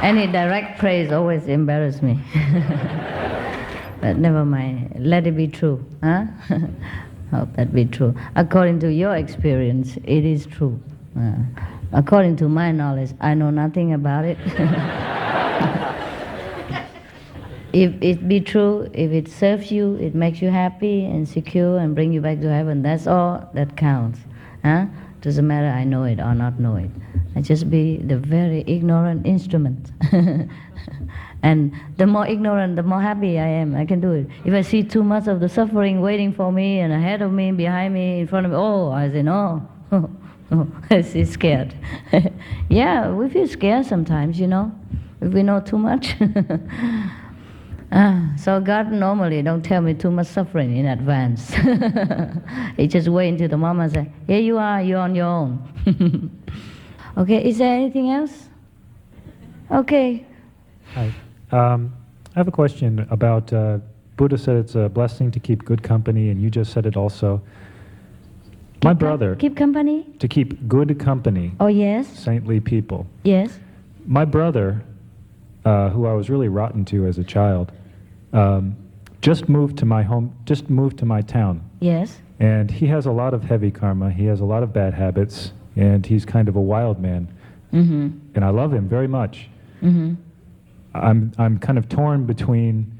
Speaker 1: Any direct praise always embarrasses me. But never mind, let it be true. Huh? Hope that be true. According to your experience, it is true. According to my knowledge, I know nothing about it. If it be true, if it serves you, it makes you happy and secure and bring you back to heaven, that's all that counts. Huh? Doesn't matter I know it or not know it. I just be the very ignorant instrument. And the more ignorant, the more happy I am. I can do it. If I see too much of the suffering waiting for me and ahead of me, behind me, in front of me, I say no. I see scared. Yeah, we feel scared sometimes, you know, if we know too much. So God normally don't tell me too much suffering in advance. He just wait until the moment and say, here you are, you're on your own. Okay, is there anything else? Okay.
Speaker 2: Hi. I have a question about, Buddha said it's a blessing to keep good company, and you just said it also. My brother...
Speaker 1: Keep company?
Speaker 2: To keep good company.
Speaker 1: Oh, yes.
Speaker 2: Saintly people.
Speaker 1: Yes.
Speaker 2: My brother, who I was really rotten to as a child, just moved to my town.
Speaker 1: Yes.
Speaker 2: And he has a lot of heavy karma. He has a lot of bad habits, and he's kind of a wild man.
Speaker 1: Mm-hmm.
Speaker 2: And I love him very much.
Speaker 1: Mm-hmm.
Speaker 2: I'm kind of torn between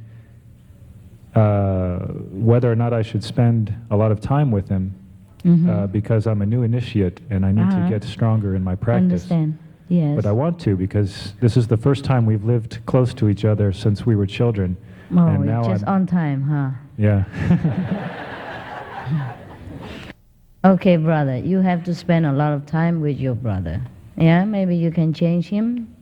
Speaker 2: whether or not I should spend a lot of time with him, because I'm a new initiate and I need to get stronger in my practice.
Speaker 1: Understand. Yes.
Speaker 2: But I want to because this is the first time we've lived close to each other since we were children.
Speaker 1: Oh,
Speaker 2: and now
Speaker 1: just
Speaker 2: I'm-
Speaker 1: on time, huh?
Speaker 2: Yeah.
Speaker 1: Okay, brother, you have to spend a lot of time with your brother. Yeah, maybe you can change him.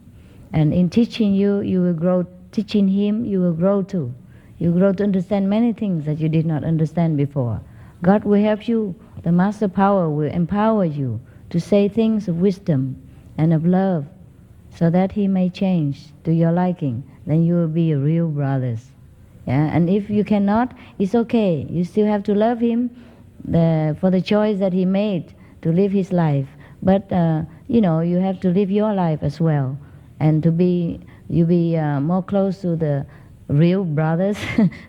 Speaker 1: And in teaching you, you will grow. Teaching him, you will grow too. You grow to understand many things that you did not understand before. God will help you. The Master Power will empower you to say things of wisdom and of love so that he may change to your liking. Then you will be real brothers. Yeah? And if you cannot, it's okay. You still have to love him for the choice that he made to live his life. But, you have to live your life as well. And to be more close to the real brothers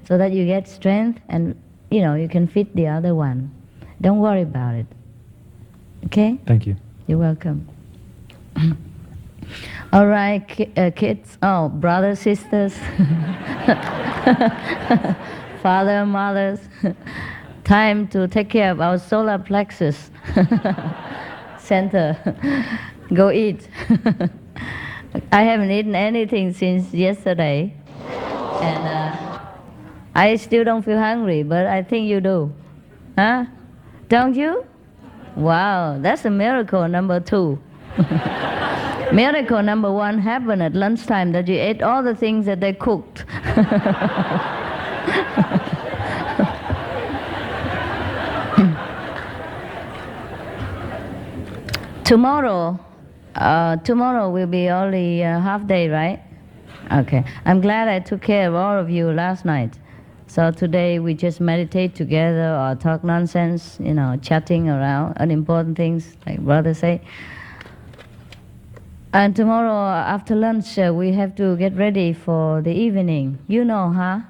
Speaker 1: so that you get strength and, you can fit the other one. Don't worry about it. Okay?
Speaker 2: Thank you.
Speaker 1: You're welcome. All right, kids. Oh, brothers, sisters. Father, mothers. Time to take care of our solar plexus center. Go eat. I haven't eaten anything since yesterday. And I still don't feel hungry, but I think you do. Huh? Don't you? Wow, that's a miracle number 2. Miracle number 1 happened at lunchtime, that you ate all the things that they cooked. Tomorrow will be only half day, right? Okay. I'm glad I took care of all of you last night. So today we just meditate together or talk nonsense, chatting around unimportant things, like brother say. And tomorrow after lunch, we have to get ready for the evening. Huh?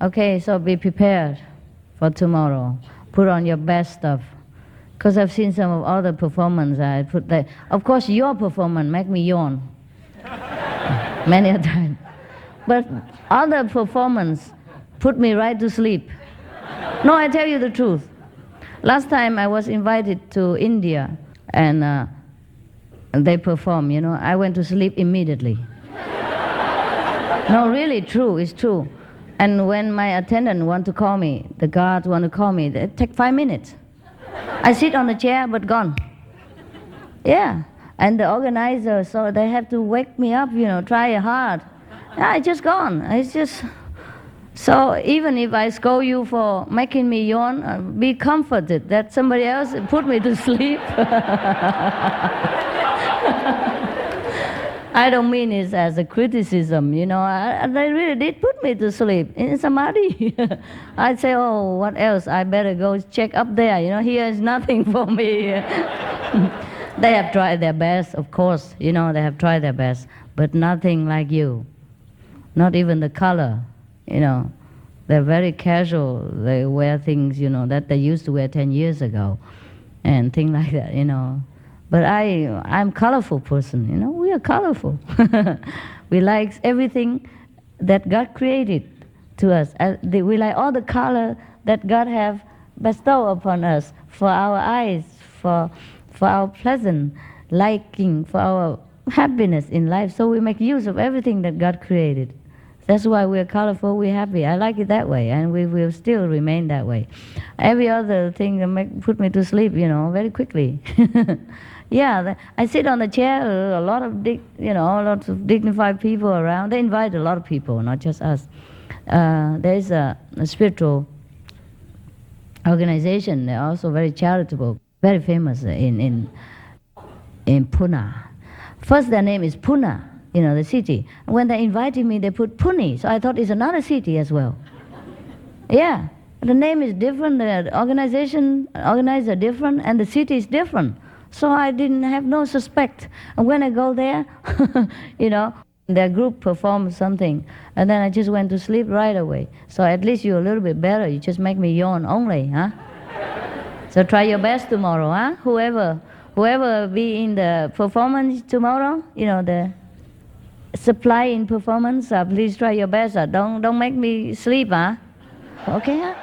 Speaker 1: Okay, so be prepared for tomorrow. Put on your best stuff. Because I've seen some of other performance, I put that. Of course, your performance make me yawn many a time. But other performance put me right to sleep. No, I tell you the truth. Last time I was invited to India and they perform, I went to sleep immediately. No, really true, it's true. And when my attendant want to call me, the guards want to call me, they take 5 minutes. I sit on the chair, but gone. Yeah, and the organizer, so they have to wake me up, try hard. I just gone. It's just, so even if I scold you for making me yawn, be comforted that somebody else put me to sleep. I don't mean it as a criticism, they really did put me to sleep in samadhi. I'd say, oh, what else? I better go check up there, here is nothing for me. They have tried their best, of course, they have tried their best, but nothing like you. Not even the color, They're very casual. They wear things, that they used to wear 10 years ago and things like that, But I'm colorful person, we are colorful. We like everything that God created to us. We like all the color that God have bestowed upon us for our eyes, for our pleasant liking, for our happiness in life. So we make use of everything that God created. That's why we're colorful, we're happy. I like it that way, and we will still remain that way. Every other thing put me to sleep, very quickly. Yeah, I sit on the chair, lots of dignified people around. They invite a lot of people, not just us. There is a spiritual organization. They're also very charitable, very famous in Pune. First, their name is Pune, the city. When they invited me, they put Pune, so I thought it's another city as well. Yeah, the name is different, the organizer different, and the city is different. So I didn't have no suspect. And when I go there, their group performed something, and then I just went to sleep right away. So at least you're a little bit better. You just make me yawn only, huh? So try your best tomorrow, huh? Whoever be in the performance tomorrow, the supply in performance, please try your best. Don't make me sleep, huh? Okay, huh?